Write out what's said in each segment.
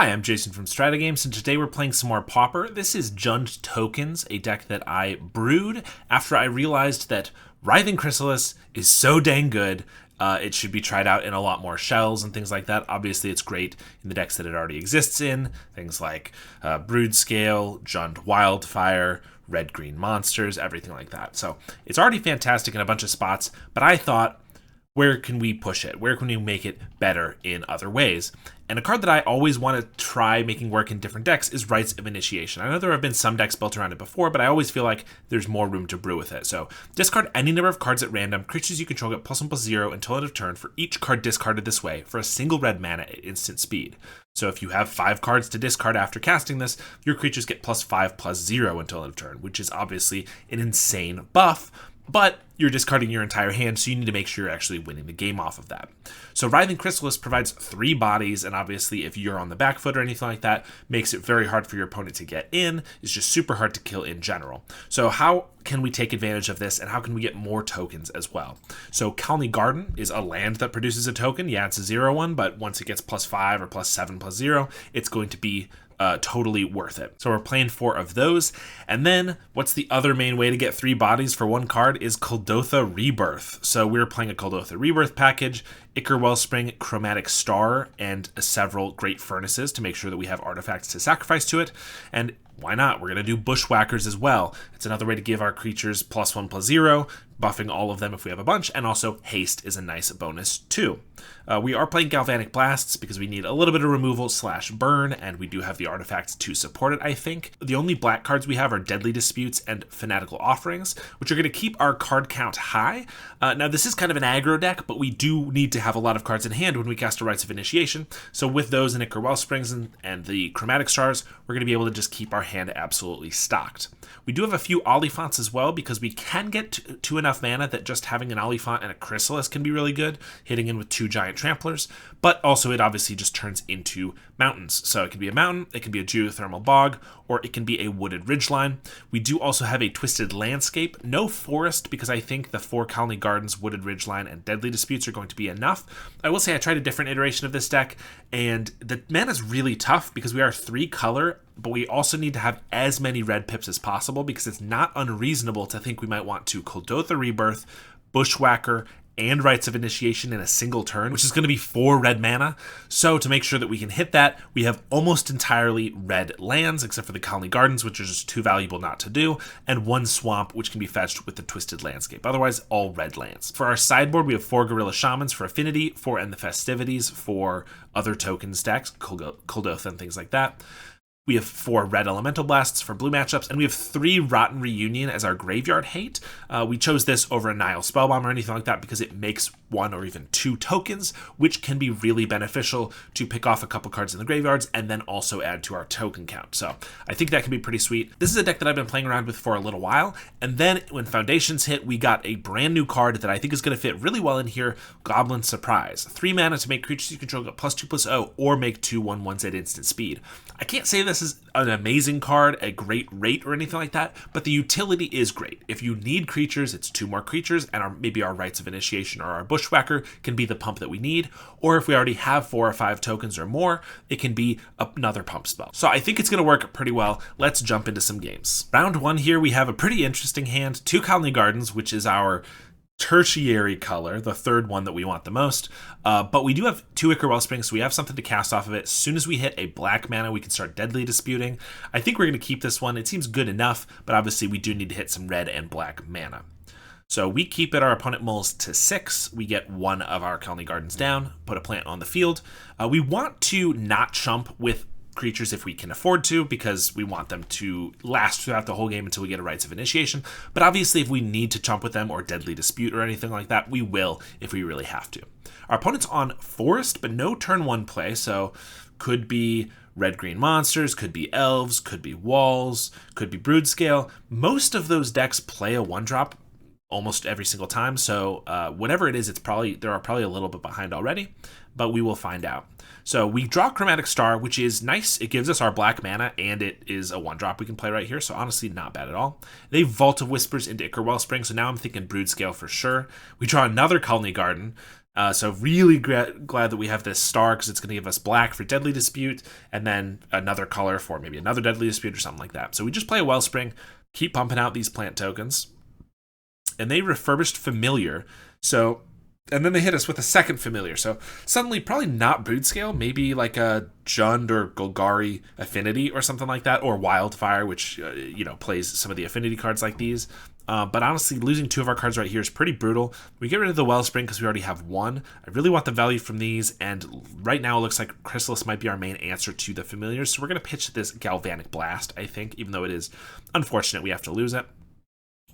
Hi, I'm Jason from StrataGames, and today we're playing some more Pauper. This is JUND Tokens, a deck that I brewed after I realized that Writhing Chrysalis is so dang good. It should be tried out in a lot more shells and things like that. Obviously, it's great in the decks that it already exists in, things like Broodscale, JUND Wildfire, red-green monsters, everything like that. So it's already fantastic in a bunch of spots, but I thought, where can we push it? Where can we make it better in other ways? And a card that I always want to try making work in different decks is Rites of Initiation. I know there have been some decks built around it before, but I always feel like there's more room to brew with it. So discard any number of cards at random. Creatures you control get +1/+0 until end of turn for each card discarded this way for a single red mana at instant speed. So if you have 5 cards to discard after casting this, your creatures get +5/+0 until end of turn, which is obviously an insane buff. But you're discarding your entire hand, so you need to make sure you're actually winning the game off of that. So Writhing Chrysalis provides 3 bodies, and obviously if you're on the back foot or anything like that, makes it very hard for your opponent to get in. It's just super hard to kill in general. So how can we take advantage of this, and how can we get more tokens as well? So Colony Garden is a land that produces a token. Yeah, it's a 0/1, but once it gets +5 or +7/+0, it's going to be totally worth it. So we're playing 4 of those. And then what's the other main way to get 3 bodies for 1 card is Kuldotha Rebirth. So we're playing a Kuldotha Rebirth package, Ichor Wellspring, Chromatic Star, and several Great Furnaces to make sure that we have artifacts to sacrifice to it. And why not? We're going to do Bushwhackers as well. It's another way to give our creatures +1/+0, buffing all of them if we have a bunch, and also Haste is a nice bonus too. We are playing Galvanic Blasts because we need a little bit of removal / burn, and we do have the artifacts to support it, I think. The only black cards we have are Deadly Disputes and Fanatical Offerings, which are going to keep our card count high. Now, this is kind of an aggro deck, but we do need to have a lot of cards in hand when we cast a Rites of Initiation. So with those and Ichor Wellsprings and the Chromatic Stars, we're going to be able to just keep our hand absolutely stocked. We do have a few Oliphants as well, because we can get to enough mana that just having an Oliphant and a Chrysalis can be really good, hitting in with 2 giant tramplers, but also it obviously just turns into mountains. So it can be a mountain, it can be a geothermal bog, or it can be a wooded ridgeline. We do also have a Twisted Landscape, no forest, because I think the 4 Colony Gardens, wooded ridgeline, and Deadly Disputes are going to be enough. I will say I tried a different iteration of this deck, and the mana is really tough because we are 3 color, but we also need to have as many red pips as possible, because it's not unreasonable to think we might want to Kuldotha Rebirth, Bushwhacker, and Rites of Initiation in a single turn, which is going to be 4 red mana. So to make sure that we can hit that, we have almost entirely red lands, except for the Colony Gardens, which are just too valuable not to do, and 1 swamp, which can be fetched with the Twisted Landscape. Otherwise, all red lands. For our sideboard, we have 4 Gorilla Shamans for Affinity, 4 End the Festivities for other token stacks, Kuldotha and things like that. We have 4 Red Elemental Blasts for blue matchups, and we have 3 Rotten Reunion as our graveyard hate. We chose this over a Nile Spellbomb or anything like that because it makes 1 or even 2 tokens, which can be really beneficial to pick off a couple cards in the graveyards and then also add to our token count. So I think that can be pretty sweet. This is a deck that I've been playing around with for a little while, and then when Foundations hit, we got a brand new card that I think is going to fit really well in here, Goblin Surprise. 3 mana to make creatures you control get +2/+0 or make 2 1/1s at instant speed. I can't say this is an amazing card, a great rate or anything like that, but the utility is great. If you need creatures, it's 2 more creatures, and maybe our Rites of Initiation or our Bushwhacker can be the pump that we need, or if we already have 4 or 5 tokens or more, it can be another pump spell. So I think it's going to work pretty well. Let's jump into some games. Round 1 here, we have a pretty interesting hand, 2 Colony Gardens, which is our tertiary color, the 3rd one that we want the most, but we do have 2 Ichor Wellsprings, so we have something to cast off of it. As soon as we hit a black mana, we can start Deadly Disputing. I think we're going to keep this one. It seems good enough, but obviously we do need to hit some red and black mana. So we keep it, our opponent mulls to 6, we get 1 of our Colony Gardens down, put a plant on the field. We want to not chump with creatures if we can afford to, because we want them to last throughout the whole game until we get a Rites of Initiation. But obviously if we need to chump with them or Deadly Dispute or anything like that, we will if we really have to. Our opponent's on Forest, but no turn 1 play, so could be red-green monsters, could be Elves, could be Walls, could be Broodscale. Most of those decks play a 1-drop almost every single time, so whatever it is, they're probably a little bit behind already, but we will find out. So we draw Chromatic Star, which is nice. It gives us our black mana, and it is a 1-drop we can play right here, so honestly, not bad at all. They Vault of Whispers into Ichor Wellspring, so now I'm thinking Broodscale for sure. We draw another Colony Garden, So really glad that we have this star, because it's going to give us black for Deadly Dispute, and then another color for maybe another Deadly Dispute or something like that. So we just play a Wellspring, keep pumping out these plant tokens. And they refurbished Familiar. So, and then they hit us with a second Familiar. So suddenly, probably not Broodscale, maybe like a JUND or Golgari Affinity or something like that, or Wildfire, which, plays some of the affinity cards like these. But honestly, losing 2 of our cards right here is pretty brutal. We get rid of the Wellspring because we already have 1. I really want the value from these, and right now it looks like Chrysalis might be our main answer to the Familiars. So we're going to pitch this Galvanic Blast, I think, even though it is unfortunate we have to lose it.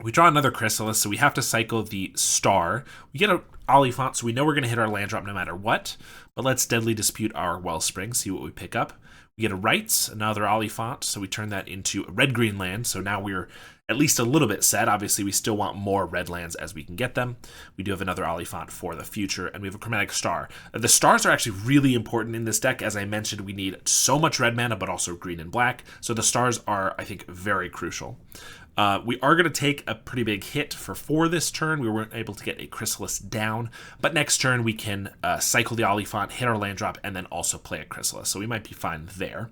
We draw another Chrysalis, so we have to cycle the star. We get a Oliphant, so we know we're going to hit our land drop no matter what. But let's Deadly Dispute our Wellspring, see what we pick up. We get a Rights, another Oliphant, so we turn that into a red-green land. So now we're at least a little bit set. Obviously, we still want more red lands as we can get them. We do have another Oliphant for the future, and we have a Chromatic Star. The stars are actually really important in this deck. As I mentioned, we need so much red mana, but also green and black. So the stars are, I think, very crucial. We are going to take a pretty big hit for 4 this turn. We weren't able to get a Chrysalis down, but next turn we can cycle the Oliphant, hit our land drop, and then also play a Chrysalis, so we might be fine there.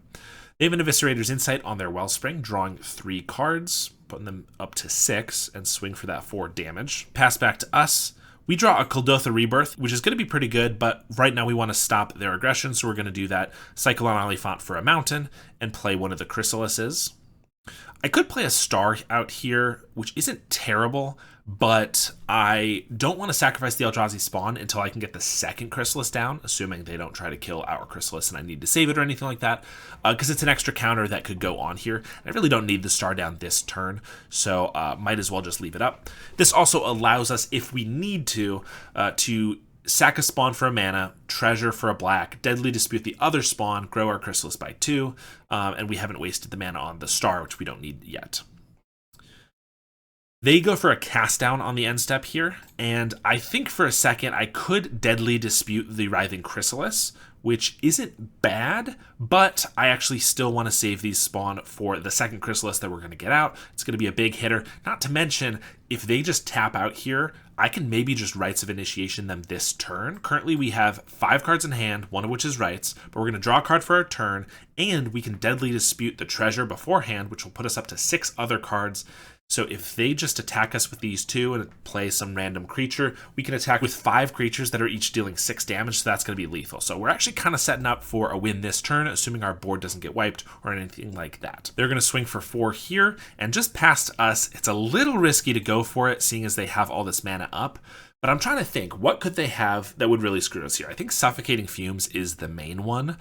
They have an Eviscerator's Insight on their Wellspring, drawing 3 cards, putting them up to 6, and swing for that 4 damage. Pass back to us. We draw a Kuldotha Rebirth, which is going to be pretty good, but right now we want to stop their aggression, so we're going to do that. Cycle on Oliphant for a Mountain, and play one of the Chrysalises. I could play a star out here, which isn't terrible, but I don't want to sacrifice the Eldrazi spawn until I can get the second Chrysalis down, assuming they don't try to kill our Chrysalis and I need to save it or anything like that, because it's an extra counter that could go on here. I really don't need the star down this turn, so might as well just leave it up. This also allows us, if we need to sack a spawn for a mana, treasure for a black, Deadly Dispute the other spawn, grow our Chrysalis by 2, and we haven't wasted the mana on the star, which we don't need yet. They go for a cast down on the end step here, and I think for a second I could Deadly Dispute the Writhing Chrysalis, which isn't bad, but I actually still want to save these spawn for the second Chrysalis that we're going to get out. It's going to be a big hitter. Not to mention, if they just tap out here, I can maybe just Rites of Initiation them this turn. Currently, we have 5 cards in hand, one of which is Rites, but we're going to draw a card for our turn, and we can Deadly Dispute the treasure beforehand, which will put us up to 6 other cards. So if they just attack us with these 2 and play some random creature, we can attack with 5 creatures that are each dealing 6 damage, so that's going to be lethal. So we're actually kind of setting up for a win this turn, assuming our board doesn't get wiped or anything like that. They're going to swing for 4 here, and just past us, it's a little risky to go for it, seeing as they have all this mana up. But I'm trying to think, what could they have that would really screw us here? I think Suffocating Fumes is the main one.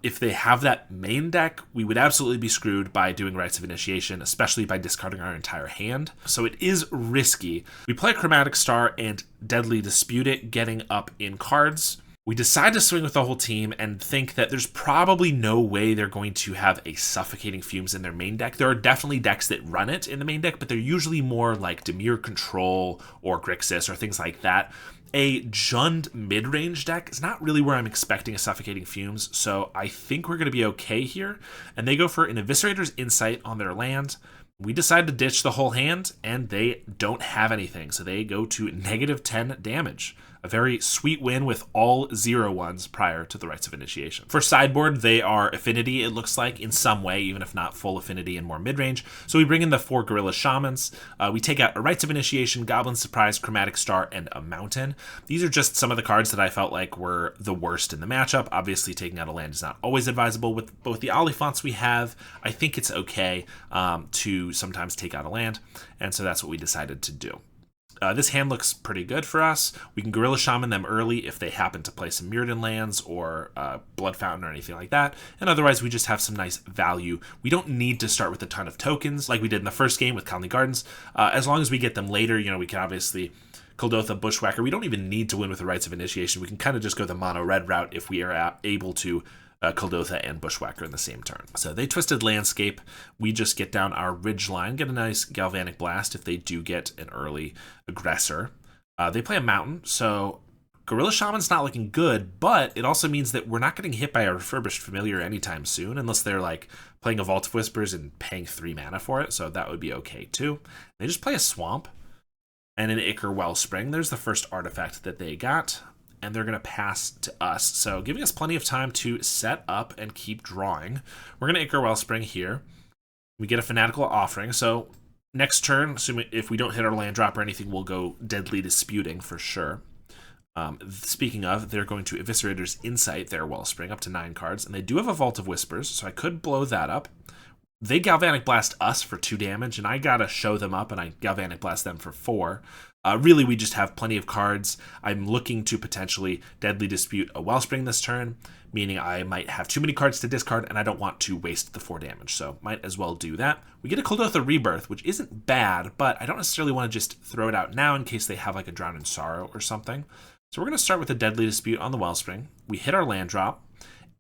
If they have that main deck, we would absolutely be screwed by doing Rites of Initiation, especially by discarding our entire hand. So it is risky. We play Chromatic Star and Deadly Dispute it, getting up in cards. We decide to swing with the whole team and think that there's probably no way they're going to have a Suffocating Fumes in their main deck. There are definitely decks that run it in the main deck, but they're usually more like Dimir Control or Grixis or things like that. A JUND mid-range deck is not really where I'm expecting a Suffocating Fumes, so I think we're going to be okay here. And they go for an Eviscerator's Insight on their land. We decide to ditch the whole hand, and they don't have anything, so they go to -10 damage. A very sweet win with all 0/1s prior to the Rites of Initiation. For sideboard, they are Affinity, it looks like, in some way, even if not full Affinity and more mid-range. So we bring in the 4 Gorilla Shamans. We take out a Rites of Initiation, Goblin Surprise, Chromatic Star, and a Mountain. These are just some of the cards that I felt like were the worst in the matchup. Obviously, taking out a land is not always advisable. With both the Oliphants we have, I think it's okay to sometimes take out a land, and so that's what we decided to do. This hand looks pretty good for us. We can Gorilla Shaman them early if they happen to play some Mirrodin lands or Blood Fountain or anything like that. And otherwise, we just have some nice value. We don't need to start with a ton of tokens like we did in the first game with Colony Gardens. As long as we get them later, we can obviously Kuldotha Bushwhacker. We don't even need to win with the Rites of Initiation. We can kind of just go the mono red route if we are able to Kuldotha and Bushwhacker in the same turn. So they Twisted Landscape. We just get down our ridge line, get a nice Galvanic Blast if they do get an early aggressor. They play a Mountain, so Gorilla Shaman's not looking good, but it also means that we're not getting hit by a Refurbished Familiar anytime soon, unless they're like playing a Vault of Whispers and paying 3 mana for it, so that would be okay too. They just play a Swamp and an Ichor Wellspring. There's the first artifact that they got. and they're going to pass to us. So giving us plenty of time to set up and keep drawing. We're going to Ichor Wellspring here. We get a Fanatical Offering. So next turn, assuming if we don't hit our land drop or anything, we'll go Deadly Disputing for sure. Speaking of, they're going to Eviscerator's Insight their Wellspring up to 9 cards, and they do have a Vault of Whispers, so I could blow that up. They Galvanic Blast us for 2 damage, and I gotta show them up, and I Galvanic Blast them for 4. Really, we just have plenty of cards. I'm looking to potentially Deadly Dispute a Wellspring this turn, meaning I might have too many cards to discard, and I don't want to waste the 4 damage, so might as well do that. We get a Kuldotha Rebirth, which isn't bad, but I don't necessarily want to just throw it out now in case they have like a Drown in Sorrow or something. So we're going to start with a Deadly Dispute on the Wellspring. We hit our land drop,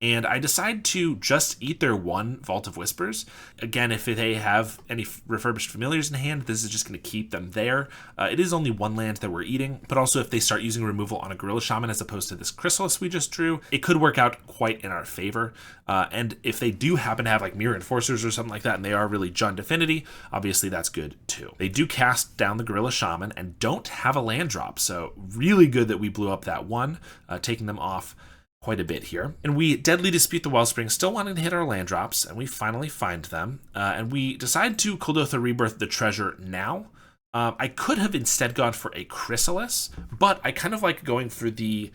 and I decide to just eat their 1 Vault of Whispers. Again, if they have any Refurbished Familiars in hand, this is just going to keep them there. It is only 1 land that we're eating, but also if they start using removal on a Gorilla Shaman as opposed to this Chrysalis we just drew, it could work out quite in our favor. And if they do happen to have like Mirror Enforcers or something like that, and they are really JUND Affinity, obviously that's good too. They do cast down the Gorilla Shaman and don't have a land drop, so really good that we blew up that 1, taking them off quite a bit here. And we Deadly Dispute the Wellspring, still wanting to hit our land drops, and we finally find them. And we decide to Kuldotha Rebirth the treasure now. I could have instead gone for a Chrysalis, but I kind of like going for the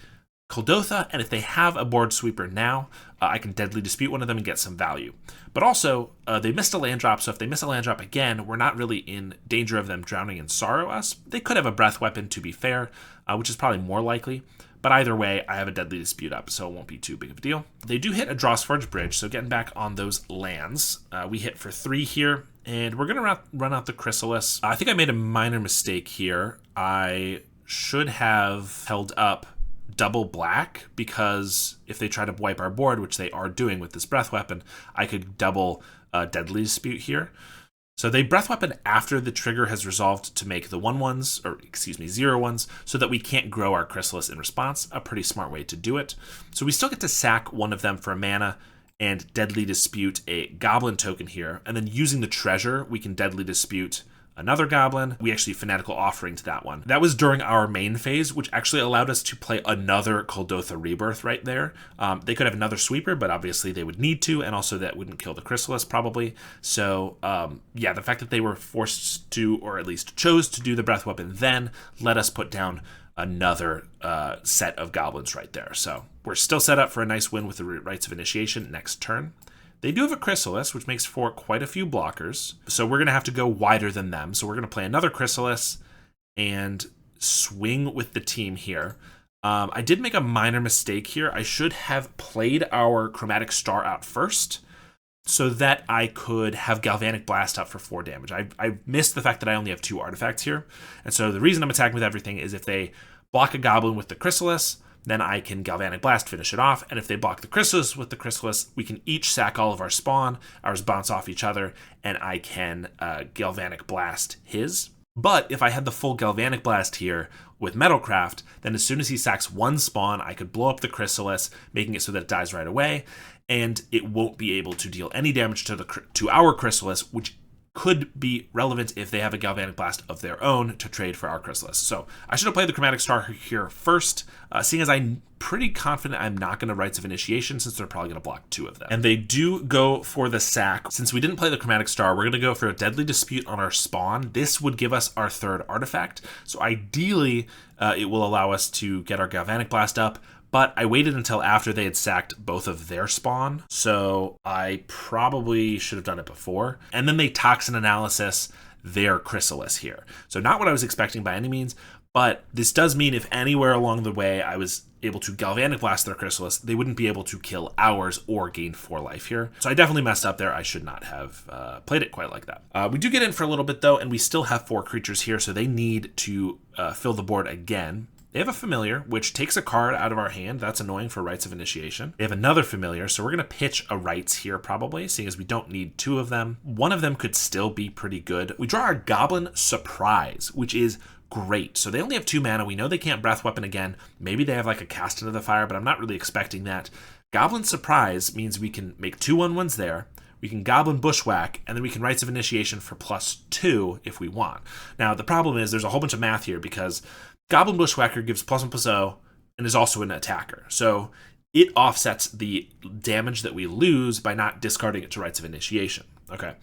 Kuldotha, and if they have a board sweeper now, I can Deadly Dispute one of them and get some value. But also, they missed a land drop, so if they miss a land drop again, we're not really in danger of them drowning in sorrow us. They could have a Breath Weapon, to be fair, which is probably more likely. But either way, I have a Deadly Dispute up, so it won't be too big of a deal. They do hit a Drawsforge Bridge, so getting back on those lands. We hit for 3 here, and we're going to run out the Chrysalis. I think I made a minor mistake here. I should have held up double black, because if they try to wipe our board, which they are doing with this Breath Weapon, I could double Deadly Dispute here. So they Breath Weapon after the trigger has resolved to make the 1/1s, or excuse me, 0/1s, so that we can't grow our Chrysalis in response. A pretty smart way to do it. So we still get to sack one of them for a mana and Deadly Dispute a Goblin token here. And then using the treasure, we can Deadly Dispute another Goblin. We actually Fanatical Offering to that one. That was during our main phase, which actually allowed us to play another Kuldotha Rebirth right there. They could have another sweeper, but obviously they would need to, and also that wouldn't kill the Chrysalis probably. So yeah, the fact that they were forced to, or at least chose to do the Breath Weapon then, let us put down another set of Goblins right there. So we're still set up for a nice win with the Rites of Initiation next turn. They do have a Chrysalis, which makes for quite a few blockers. So we're going to have to go wider than them. So we're going to play another Chrysalis and swing with the team here. I did make a minor mistake here. I should have played our Chromatic Star out first so that I could have Galvanic Blast up for 4 damage. I missed the fact that I only have 2 artifacts here. And so the reason I'm attacking with everything is if they block a Goblin with the Chrysalis, then I can Galvanic Blast, finish it off. And if they block the Chrysalis with the Chrysalis, we can each sack all of our spawn, ours bounce off each other, and I can Galvanic Blast his. But if I had the full Galvanic Blast here with Metalcraft, then as soon as he sacks 1 spawn, I could blow up the Chrysalis, making it so that it dies right away, and it won't be able to deal any damage to our Chrysalis, which could be relevant if they have a Galvanic Blast of their own to trade for our Chrysalis. So I should have played the Chromatic Star here first, seeing as I'm pretty confident I'm not going to Rites of Initiation, since they're probably going to block 2 of them. And they do go for the sack. Since we didn't play the Chromatic Star, we're going to go for a Deadly Dispute on our spawn. This would give us our 3rd artifact. So ideally, it will allow us to get our Galvanic Blast up, but I waited until after they had sacked both of their spawn, so I probably should have done it before. And then they Toxin Analysis their Chrysalis here. So not what I was expecting by any means, but this does mean if anywhere along the way I was able to Galvanic Blast their Chrysalis, they wouldn't be able to kill ours or gain 4 life here. So I definitely messed up there. I should not have played it quite like that. We do get in for a little bit though, and we still have 4 creatures here, so they need to fill the board again. They have a Familiar, which takes a card out of our hand. That's annoying for Rites of Initiation. They have another Familiar, so we're going to pitch a Rites here probably, seeing as we don't need 2 of them. One of them could still be pretty good. We draw our Goblin Surprise, which is great. So they only have 2 mana. We know they can't Breath Weapon again. Maybe they have like a Cast Into the Fire, but I'm not really expecting that. Goblin Surprise means we can make 2 1/1s there. We can Goblin Bushwhack, and then we can Rites of Initiation for +2 if we want. Now, the problem is there's a whole bunch of math here, because Goblin Bushwhacker gives +1/+0, and is also an attacker. So it offsets the damage that we lose by not discarding it to Rites of Initiation. Okay.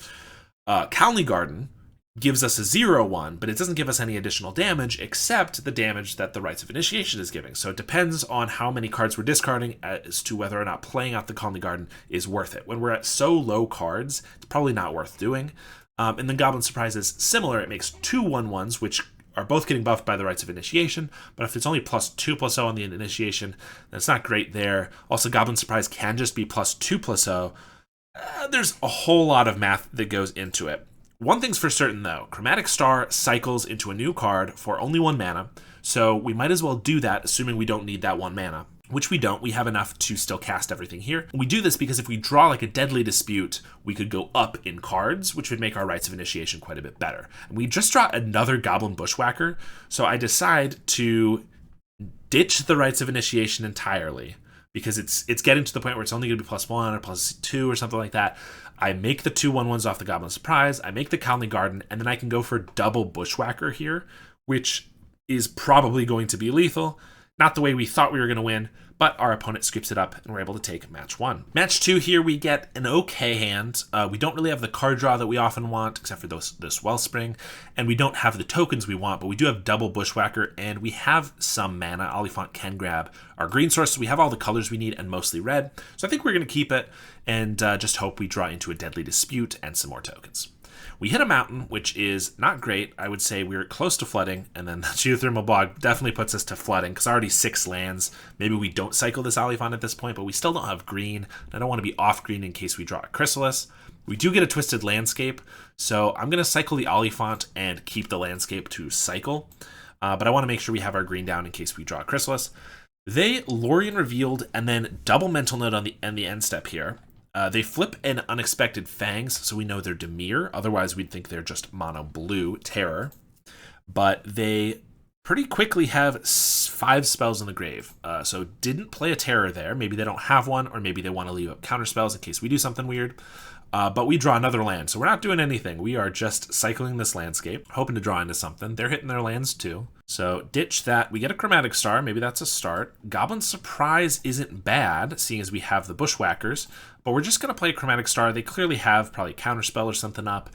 Calney Garden gives us a 0/1, but it doesn't give us any additional damage except the damage that the Rites of Initiation is giving. So it depends on how many cards we're discarding as to whether or not playing out the Calney Garden is worth it. When we're at so low cards, it's probably not worth doing. And then Goblin Surprise is similar. It makes 2 1/1s, which are both getting buffed by the Rites of Initiation, but if it's only +2/+0 on the Initiation, then it's not great there. Also, Goblin Surprise can just be +2/+0. There's a whole lot of math that goes into it. One thing's for certain, though. Chromatic Star cycles into a new card for only 1 mana, so we might as well do that, assuming we don't need that 1 mana, which we don't. We have enough to still cast everything here. We do this because if we draw like a Deadly Dispute, we could go up in cards, which would make our Rites of Initiation quite a bit better. And we just draw another Goblin Bushwhacker, so I decide to ditch the Rites of Initiation entirely, because it's getting to the point where it's only going to be +1 or +2 or something like that. I make the 2 1/1s off the Goblin Surprise, I make the Calney Garden, and then I can go for double Bushwhacker here, which is probably going to be lethal. Not the way we thought we were going to win, but our opponent scoops it up and we're able to take match 1. Match 2 here, we get an okay hand. We don't really have the card draw that we often want, except for this Wellspring, and we don't have the tokens we want, but we do have double Bushwhacker, and we have some mana. Oliphant can grab our green source, so we have all the colors we need, and mostly red. So I think we're going to keep it, and just hope we draw into a Deadly Dispute and some more tokens. We hit a mountain, which is not great. I would say we're close to flooding, and then the Geothermal Bog definitely puts us to flooding, because already 6 lands. Maybe we don't cycle this Oliphant at this point, but we still don't have green. I don't want to be off green in case we draw a Chrysalis. We do get a Twisted Landscape, so I'm going to cycle the Oliphant and keep the Landscape to cycle. But I want to make sure we have our green down in case we draw a Chrysalis. They Lorien Revealed, and then double Mental Note on the end step here. They flip an Unexpected Fangs, so we know they're Dimir. Otherwise, we'd think they're just mono blue Terror. But they pretty quickly have 5 spells in the grave. So didn't play a Terror there. Maybe they don't have one, or maybe they want to leave up counter spells in case we do something weird. But we draw another land, so we're not doing anything. We are just cycling this landscape, hoping to draw into something. They're hitting their lands too. So ditch that. We get a Chromatic Star. Maybe that's a start. Goblin Surprise isn't bad, seeing as we have the Bushwhackers. But we're just going to play a Chromatic Star. They clearly have probably Counterspell or something up.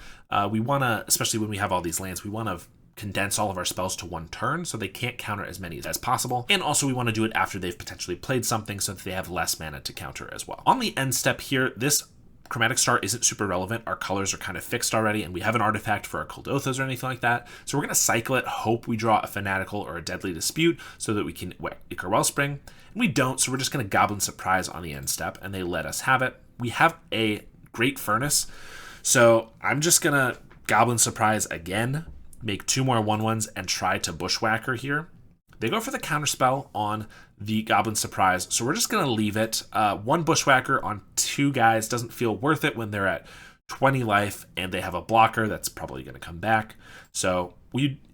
We want to, especially when we have all these lands, we want to condense all of our spells to 1 turn so they can't counter as many as possible. And also we want to do it after they've potentially played something so that they have less mana to counter as well. On the end step here, this Chromatic Star isn't super relevant. Our colors are kind of fixed already, and we have an artifact for our Kuldothas or anything like that. So we're going to cycle it, hope we draw a Fanatical or a Deadly Dispute so that we can Ichor Wellspring. And we don't, so we're just going to Goblin Surprise on the end step, and they let us have it. We have a Great Furnace, so I'm just going to Goblin Surprise again, make 2 more 1/1s, and try to Bushwhacker here. They go for the Counterspell on the Goblin Surprise, so we're just going to leave it. 1 Bushwhacker on 2 guys doesn't feel worth it when they're at 20 life and they have a blocker that's probably going to come back. So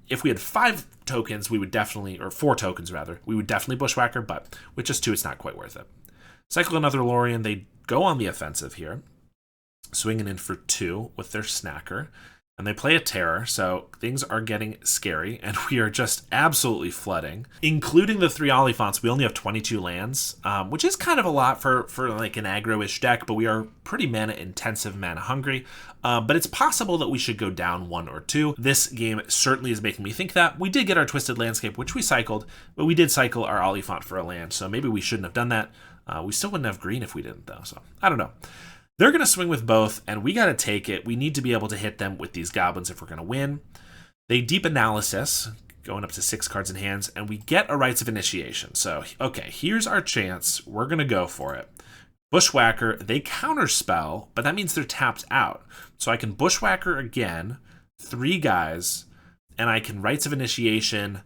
if we had 5 tokens, we would definitely, or 4 tokens rather, we would definitely Bushwhacker, but with just 2, it's not quite worth it. Cycle another Lorien. They go on the offensive here, swinging in for 2 with their Snacker. And they play a Terror, so things are getting scary, and we are just absolutely flooding. Including the 3 Oliphants, we only have 22 lands, which is kind of a lot for like an aggro-ish deck, but we are pretty mana-intensive, mana-hungry. But it's possible that we should go down 1 or 2. This game certainly is making me think that. We did get our Twisted Landscape, which we cycled, but we did cycle our Oliphant for a land, so maybe we shouldn't have done that. We still wouldn't have green if we didn't, though, so I don't know. They're going to swing with both, and we got to take it. We need to be able to hit them with these goblins if we're going to win. They Deep Analysis, going up to 6 cards in hands, and we get a Rites of Initiation. So, okay, here's our chance. We're going to go for it. Bushwhacker, they Counterspell, but that means they're tapped out. So I can Bushwhacker again, 3 guys, and I can Rites of Initiation,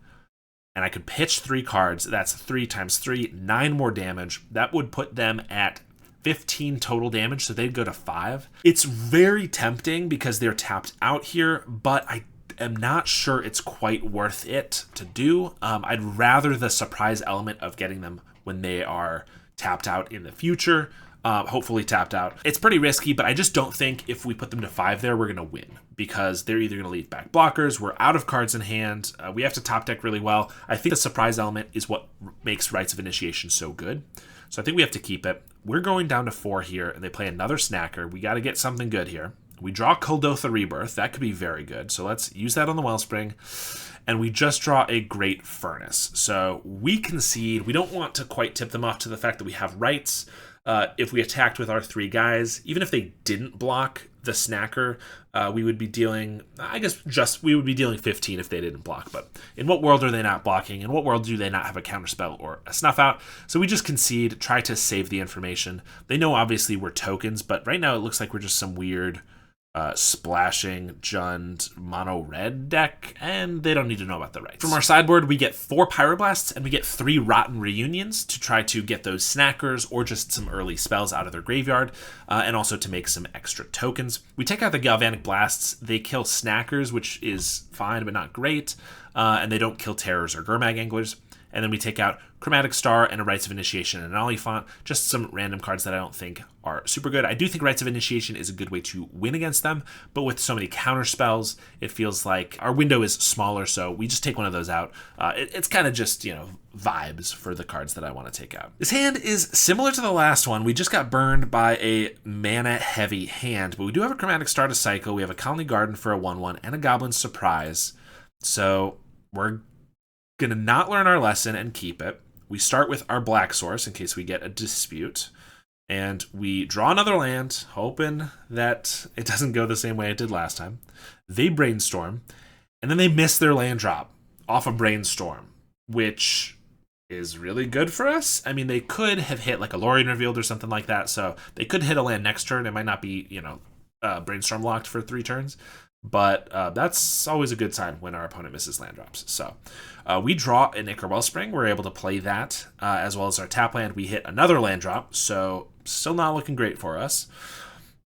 and I could pitch 3 cards. That's 3 times 3, 9 more damage. That would put them at 15 total damage, so they'd go to 5. It's very tempting because they're tapped out here, but I am not sure it's quite worth it to do. I'd rather the surprise element of getting them when they are tapped out in the future. hopefully tapped out. It's pretty risky, but I just don't think if we put them to 5 there, we're going to win, because they're either going to leave back blockers, we're out of cards in hand, we have to top deck really well. I think the surprise element is what makes Rites of Initiation so good. So I think we have to keep it. We're going down to 4 here, and they play another snacker. We got to get something good here. We draw Kuldotha Rebirth. That could be very good. So let's use that on the Wellspring. And we just draw a Great Furnace. So we concede. We don't want to quite tip them off to the fact that we have rights. If we attacked with our 3 guys, even if they didn't block the snacker, we would be dealing, we would be dealing 15 if they didn't block. But in what world are they not blocking? In what world do they not have a counterspell or a snuff out? So we just concede, try to save the information. They know obviously we're tokens, but right now it looks like we're just some weird splashing JUND mono red deck, and they don't need to know about the rights. From our sideboard, we get 4 Pyroblasts and we get 3 Rotten Reunions to try to get those snackers or just some early spells out of their graveyard, and also to make some extra tokens. We take out the Galvanic Blasts. They kill snackers, which is fine but not great, and they don't kill terrors or Gurmag Anglers. And then we take out Chromatic Star and a Rites of Initiation and an Oliphant, just some random cards that I don't think are super good. I do think Rites of Initiation is a good way to win against them, but with so many counter spells, it feels like our window is smaller, so we just take one of those out. It's kind of just, vibes for the cards that I want to take out. This hand is similar to the last one. We just got burned by a mana-heavy hand, but we do have a Chromatic Star to cycle. We have a Colony Garden for a 1/1 and a Goblin Surprise, so we're gonna not learn our lesson and keep it. We start with our black source in case we get a dispute, and we draw another land, hoping that it doesn't go the same way it did last time. They brainstorm, and then they miss their land drop off a brainstorm, which is really good for us. I mean, they could have hit like a Lorien Revealed or something like that, so they could hit a land next turn. It might not be, brainstorm locked for 3 turns. But that's always a good sign when our opponent misses land drops. So we draw an Ichor Wellspring. We're able to play that as well as our tap land. We hit another land drop, so still not looking great for us.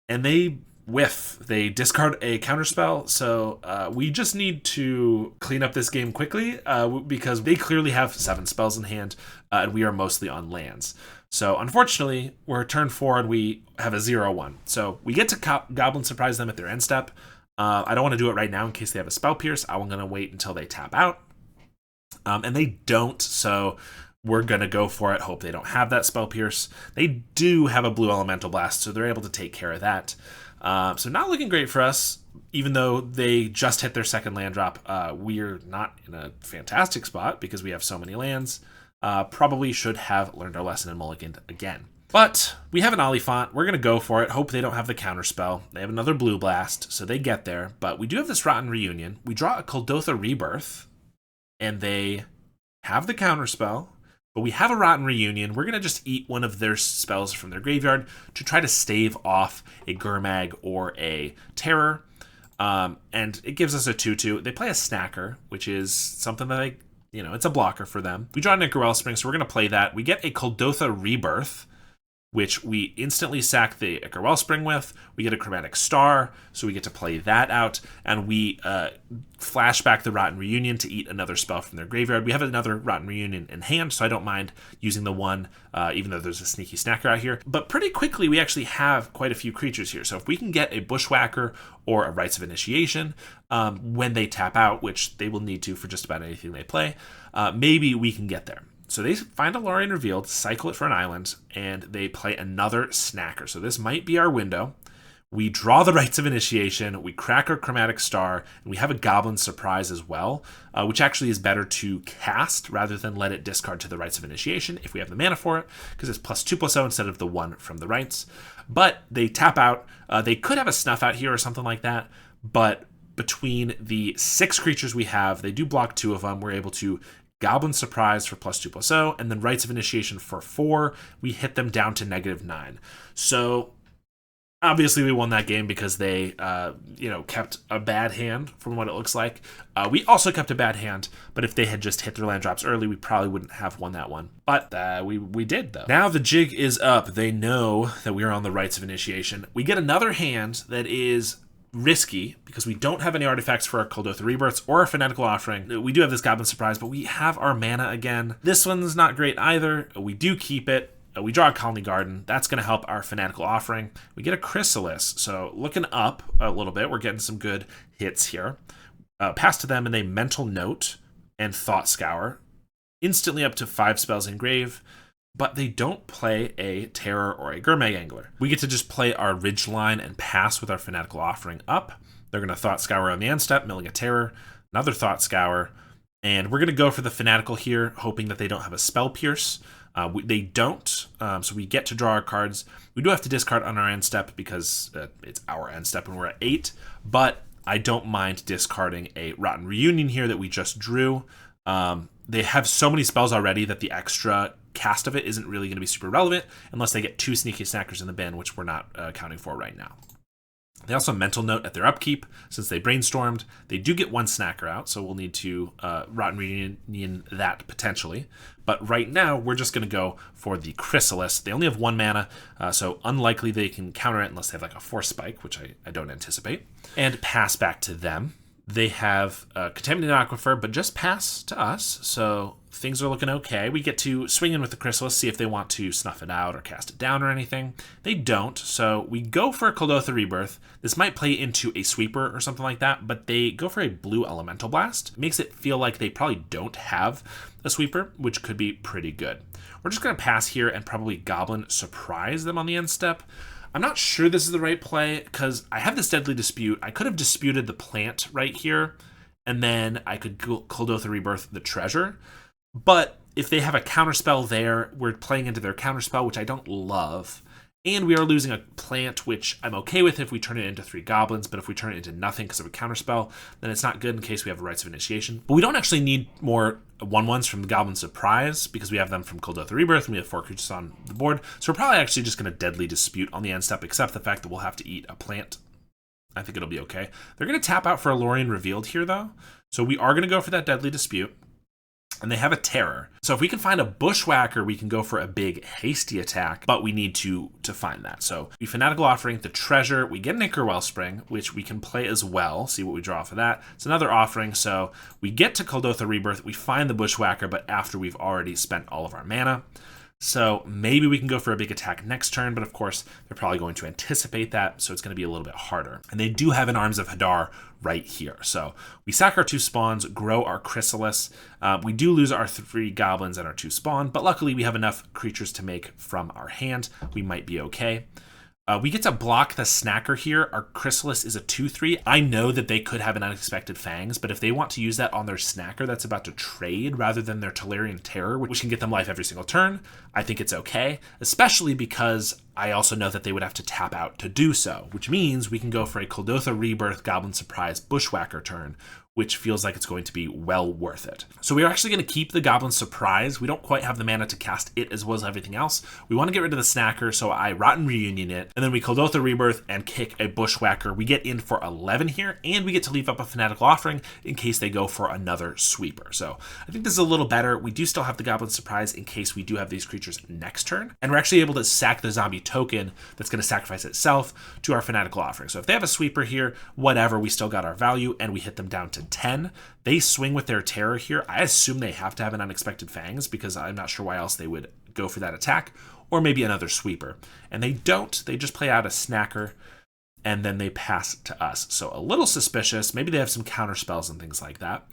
And they whiff. They discard a counterspell, so we just need to clean up this game quickly because they clearly have 7 spells in hand, and we are mostly on lands. So unfortunately, we're turn 4 and we have a 0/1. So we get to Goblin Surprise them at their end step. I don't want to do it right now in case they have a Spell Pierce. I'm going to wait until they tap out. And they don't, so we're going to go for it. Hope they don't have that Spell Pierce. They do have a Blue Elemental Blast, so they're able to take care of that. So not looking great for us, even though they just hit their second land drop. We're not in a fantastic spot because we have so many lands. Probably should have learned our lesson and mulliganed again. But we have an Oliphant. We're going to go for it. Hope they don't have the counterspell. They have another Blue Blast, so they get there. But we do have this Rotten Reunion. We draw a Kuldotha Rebirth, and they have the counterspell. But we have a Rotten Reunion. We're going to just eat one of their spells from their graveyard to try to stave off a Gurmag or a Terror. And it gives us a 2/2. They play a Snacker, which is something that it's a blocker for them. We draw an Ichor Wellspring, so we're going to play that. We get a Kuldotha Rebirth, which we instantly sack the Ichor Wellspring with. We get a Chromatic Star, so we get to play that out, and we flash back the Rotten Reunion to eat another spell from their graveyard. We have another Rotten Reunion in hand, so I don't mind using the one, even though there's a sneaky snacker out here. But pretty quickly, we actually have quite a few creatures here. So if we can get a Bushwhacker or a Rites of Initiation when they tap out, which they will need to for just about anything they play, maybe we can get there. So they find a Lorien Revealed, cycle it for an island, and they play another snacker. So this might be our window. We draw the Rites of Initiation, we crack our Chromatic Star, and we have a Goblin Surprise as well, which actually is better to cast rather than let it discard to the Rites of Initiation if we have the mana for it, because it's +2/+0 instead of the 1 from the Rites. But they tap out. They could have a Snuff out here or something like that, but between the 6 creatures we have, they do block 2 of them. We're able to Goblin Surprise for +2/+0, and then Rites of Initiation for 4. We hit them down to -9. So obviously we won that game because they, kept a bad hand from what it looks like. We also kept a bad hand, but if they had just hit their land drops early, we probably wouldn't have won that one. But we did, though. Now the jig is up. They know that we are on the Rites of Initiation. We get another hand that is risky because we don't have any artifacts for our Kuldotha Rebirths or a Fanatical Offering. We do have this Goblin Surprise, but we have our mana again. This one's not great either. We do keep it, we draw a Colony Garden. That's going to help our Fanatical Offering. We get a Chrysalis. So looking up a little bit, we're getting some good hits here. Pass to them, and they Mental Note and Thought Scour. Instantly up to 5 spells in grave, but they don't play a Terror or a Gurmag Angler. We get to just play our Ridgeline and pass with our Fanatical Offering up. They're going to Thought Scour on the end step, milling a Terror, another Thought Scour, and we're going to go for the Fanatical here, hoping that they don't have a Spell Pierce. They don't, so we get to draw our cards. We do have to discard on our end step because it's our end step when we're at 8, but I don't mind discarding a Rotten Reunion here that we just drew. They have so many spells already that the extra cast of it isn't really going to be super relevant unless they get 2 Sneaky Snackers in the bin, which we're not accounting for right now. They also Mental Note at their upkeep. Since they brainstormed, they do get 1 Snacker out, so we'll need to Rotten Reunion that potentially. But right now, we're just going to go for the Chrysalis. They only have 1 mana, so unlikely they can counter it unless they have like a Force Spike, which I don't anticipate. And pass back to them. They have Contaminated Aquifer, but just pass to us, so things are looking okay. We get to swing in with the Chrysalis, see if they want to snuff it out or cast it down or anything. They don't, so we go for a Kuldotha Rebirth. This might play into a Sweeper or something like that, but they go for a blue Elemental Blast. It makes it feel like they probably don't have a Sweeper, which could be pretty good. We're just going to pass here and probably Goblin Surprise them on the end step. I'm not sure this is the right play because I have this Deadly Dispute. I could have disputed the plant right here, and then I could Kuldotha Rebirth the treasure. But if they have a counterspell there, we're playing into their counterspell, which I don't love. And we are losing a plant, which I'm okay with if we turn it into 3 goblins, but if we turn it into nothing because of a counterspell, then it's not good in case we have Rites of Initiation. But we don't actually need more 1/1s from the Goblin Surprise because we have them from Kuldotha Rebirth and we have 4 creatures on the board. So we're probably actually just going to Deadly Dispute on the end step, except the fact that we'll have to eat a plant. I think it'll be okay. They're going to tap out for Alorian Revealed here, though. So we are going to go for that Deadly Dispute. And they have a Terror. So if we can find a Bushwhacker, we can go for a big hasty attack, but we need to find that. So we Fanatical Offering the treasure. We get an Ichor Wellspring, which we can play as well. See what we draw for that. It's another offering. So we get to Kuldotha Rebirth. We find the Bushwhacker, but after we've already spent all of our mana. So maybe we can go for a big attack next turn, but of course, they're probably going to anticipate that, so it's going to be a little bit harder. And they do have an Arms of Hadar right here. So we sack our 2 spawns, grow our Chrysalis. We do lose our 3 goblins and our 2 spawn, but luckily we have enough creatures to make from our hand. We might be okay. We get to block the Snacker here. Our Chrysalis is a 2/3. I know that they could have an Unexpected Fangs, but if they want to use that on their Snacker that's about to trade rather than their Tolarian Terror, which can get them life every single turn, I think it's okay, especially because I also know that they would have to tap out to do so, which means we can go for a Kuldotha Rebirth Goblin Surprise Bushwhacker turn, which feels like it's going to be well worth it. So we're actually going to keep the Goblin Surprise. We don't quite have the mana to cast it as well as everything else. We want to get rid of the Snacker, so I Rotten Reunion it, and then we Kuldotha Rebirth and kick a Bushwhacker. We get in for 11 here, and we get to leave up a Fanatical Offering in case they go for another Sweeper. So I think this is a little better. We do still have the Goblin Surprise in case we do have these creatures next turn, and we're actually able to sack the zombie token that's going to sacrifice itself to our Fanatical Offering. So if they have a Sweeper here, whatever, we still got our value, and we hit them down to 10. They swing with their Terror here. I assume they have to have an Unexpected Fangs because I'm not sure why else they would go for that attack, or maybe another Sweeper. And they don't. They just play out a Snacker, and then they pass to us. So a little suspicious. Maybe they have some counter spells and things like that.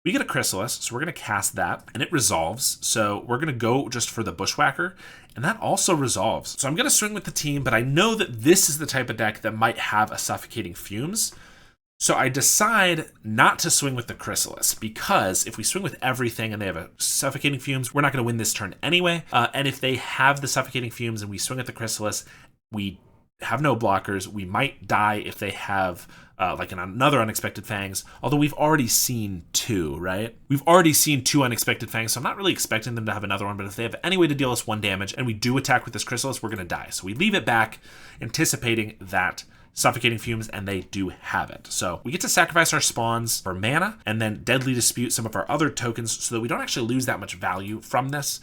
We get a Chrysalis, so we're going to cast that, and it resolves. So we're going to go just for the Bushwhacker, and that also resolves. So I'm going to swing with the team, but I know that this is the type of deck that might have a Suffocating Fumes. So I decide not to swing with the Chrysalis, because if we swing with everything and they have a Suffocating Fumes, we're not going to win this turn anyway. And if they have the Suffocating Fumes and we swing at the Chrysalis, we have no blockers. We might die if they have like another Unexpected Fangs, although we've already seen 2, right? We've already seen 2 Unexpected Fangs, so I'm not really expecting them to have another one, but if they have any way to deal us 1 damage and we do attack with this Chrysalis, we're going to die. So we leave it back, anticipating that Suffocating Fumes, and they do have it. So we get to sacrifice our spawns for mana and then Deadly Dispute some of our other tokens so that we don't actually lose that much value from this.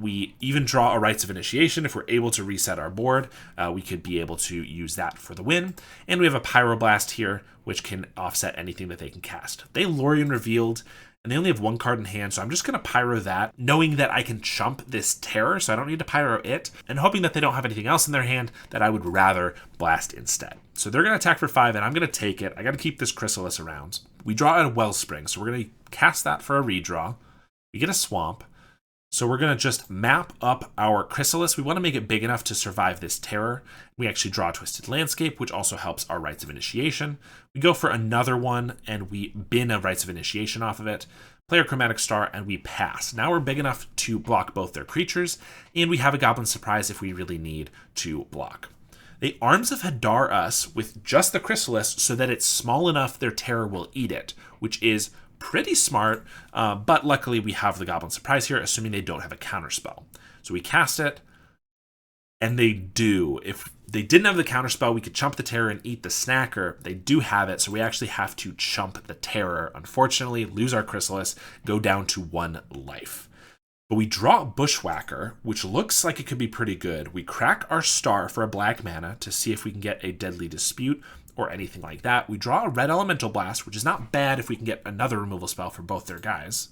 We even draw a Rites of Initiation. If we're able to reset our board, we could be able to use that for the win. And we have a Pyroblast here, which can offset anything that they can cast. They Lorien Revealed. and they only have 1 card in hand, so I'm just going to Pyro that, knowing that I can chump this Terror, so I don't need to Pyro it, and hoping that they don't have anything else in their hand that I would rather blast instead. So they're going to attack for 5, and I'm going to take it. I got to keep this Chrysalis around. We draw a Wellspring, so we're going to cast that for a redraw. We get a Swamp. So we're going to just map up our Chrysalis. We want to make it big enough to survive this Terror. We actually draw a Twisted Landscape, which also helps our Rites of Initiation. We go for another one, and we bin a Rites of Initiation off of it. Play our Chromatic Star, and we pass. Now we're big enough to block both their creatures, and we have a Goblin Surprise if we really need to block. They Arms of Hadar us with just the Chrysalis so that it's small enough their Terror will eat it, which is pretty smart, but luckily we have the Goblin Surprise here, assuming they don't have a counterspell. So we cast it, and they do. If they didn't have the counterspell, we could chump the Terror and eat the Snacker. They do have it, so we actually have to chump the Terror. Unfortunately, lose our Chrysalis, go down to 1 life. But we draw a Bushwhacker, which looks like it could be pretty good. We crack our Star for a black mana to see if we can get a Deadly Dispute or anything like that. We draw a red Elemental Blast, which is not bad if we can get another removal spell for both their guys.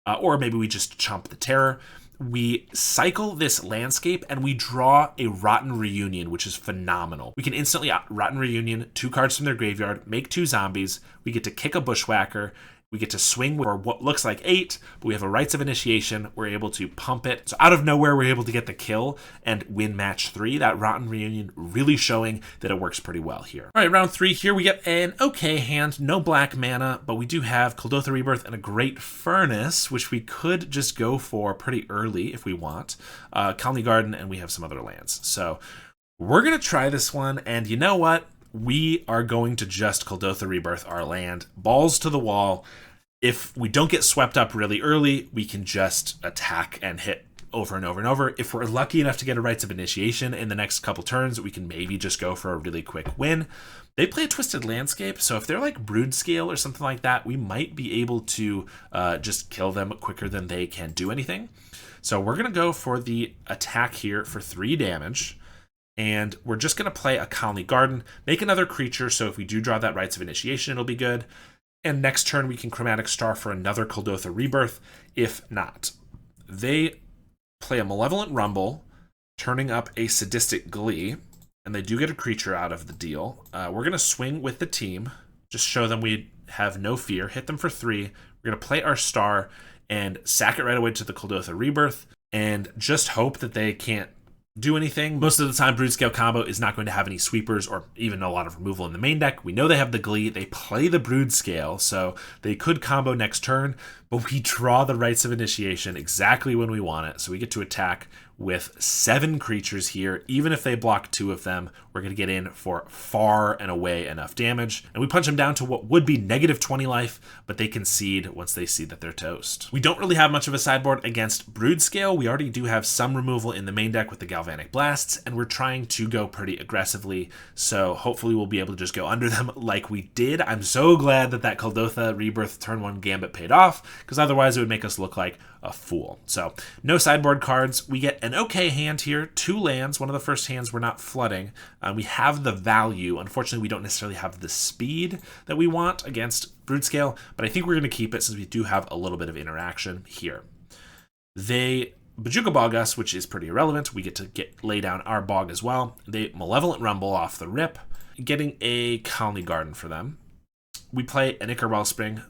Or maybe we just chump the Terror. We cycle this Landscape, and we draw a Rotten Reunion, which is phenomenal. We can instantly Rotten Reunion 2 cards from their graveyard, make 2 zombies. We get to kick a Bushwhacker. We get to swing for what looks like 8, but we have a Rites of Initiation. We're able to pump it. So out of nowhere, we're able to get the kill and win match 3. That Rotten Reunion really showing that it works pretty well here. All right, round 3 here, we get an okay hand. No black mana, but we do have Kuldotha Rebirth and a Great Furnace, which we could just go for pretty early if we want. Colony Garden, and we have some other lands. So we're going to try this one, and you know what? We are going to just Kuldotha Rebirth our land. Balls to the wall. If we don't get swept up really early, we can just attack and hit over and over and over. If we're lucky enough to get a Rites of Initiation in the next couple turns, we can maybe just go for a really quick win. They play a Twisted Landscape, so if they're like Broodscale or something like that, we might be able to just kill them quicker than they can do anything. So we're going to go for the attack here for 3 damage. And we're just going to play a Colony Garden, make another creature, so if we do draw that Rites of Initiation, it'll be good. And next turn, we can Chromatic Star for another Kuldotha Rebirth, if not. They play a Malevolent Rumble, turning up a Sadistic Glee, and they do get a creature out of the deal. We're going to swing with the team, just show them we have no fear, hit them for 3. We're going to play our Star and sack it right away to the Kuldotha Rebirth, and just hope that they can't do anything. Most of the time, Broodscale combo is not going to have any sweepers or even a lot of removal in the main deck. We know they have the Glee. They play the Broodscale, so they could combo next turn, but we draw the Rites of Initiation exactly when we want it, so we get to attack with 7 creatures here. Even if they block 2 of them, we're going to get in for far and away enough damage. And we punch them down to what would be negative 20 life, but they concede once they see that they're toast. We don't really have much of a sideboard against Broodscale. We already do have some removal in the main deck with the Galvanic Blasts, and we're trying to go pretty aggressively, so hopefully we'll be able to just go under them like we did. I'm so glad that that Kuldotha Rebirth turn 1 Gambit paid off, because otherwise it would make us look like a fool. So no sideboard cards. We get an okay hand here, 2 lands. One of the first hands we're not flooding. We have the value. Unfortunately, we don't necessarily have the speed that we want against Broodscale, but I think we're going to keep it since we do have a little bit of interaction here. They Bajuka Bog us, which is pretty irrelevant. We get to lay down our bog as well. They Malevolent Rumble off the rip, getting a Colony Garden for them. We play an Ichor Wellspring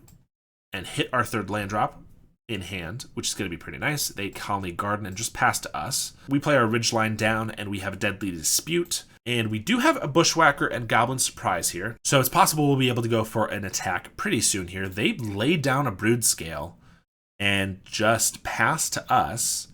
and hit our 3rd land drop in hand, which is going to be pretty nice. They Colony Garden and just pass to us. We play our Ridgeline down, and we have a Deadly Dispute. And we do have a Bushwhacker and Goblin Surprise here, so it's possible we'll be able to go for an attack pretty soon here. They lay down a Broodscale and just pass to us.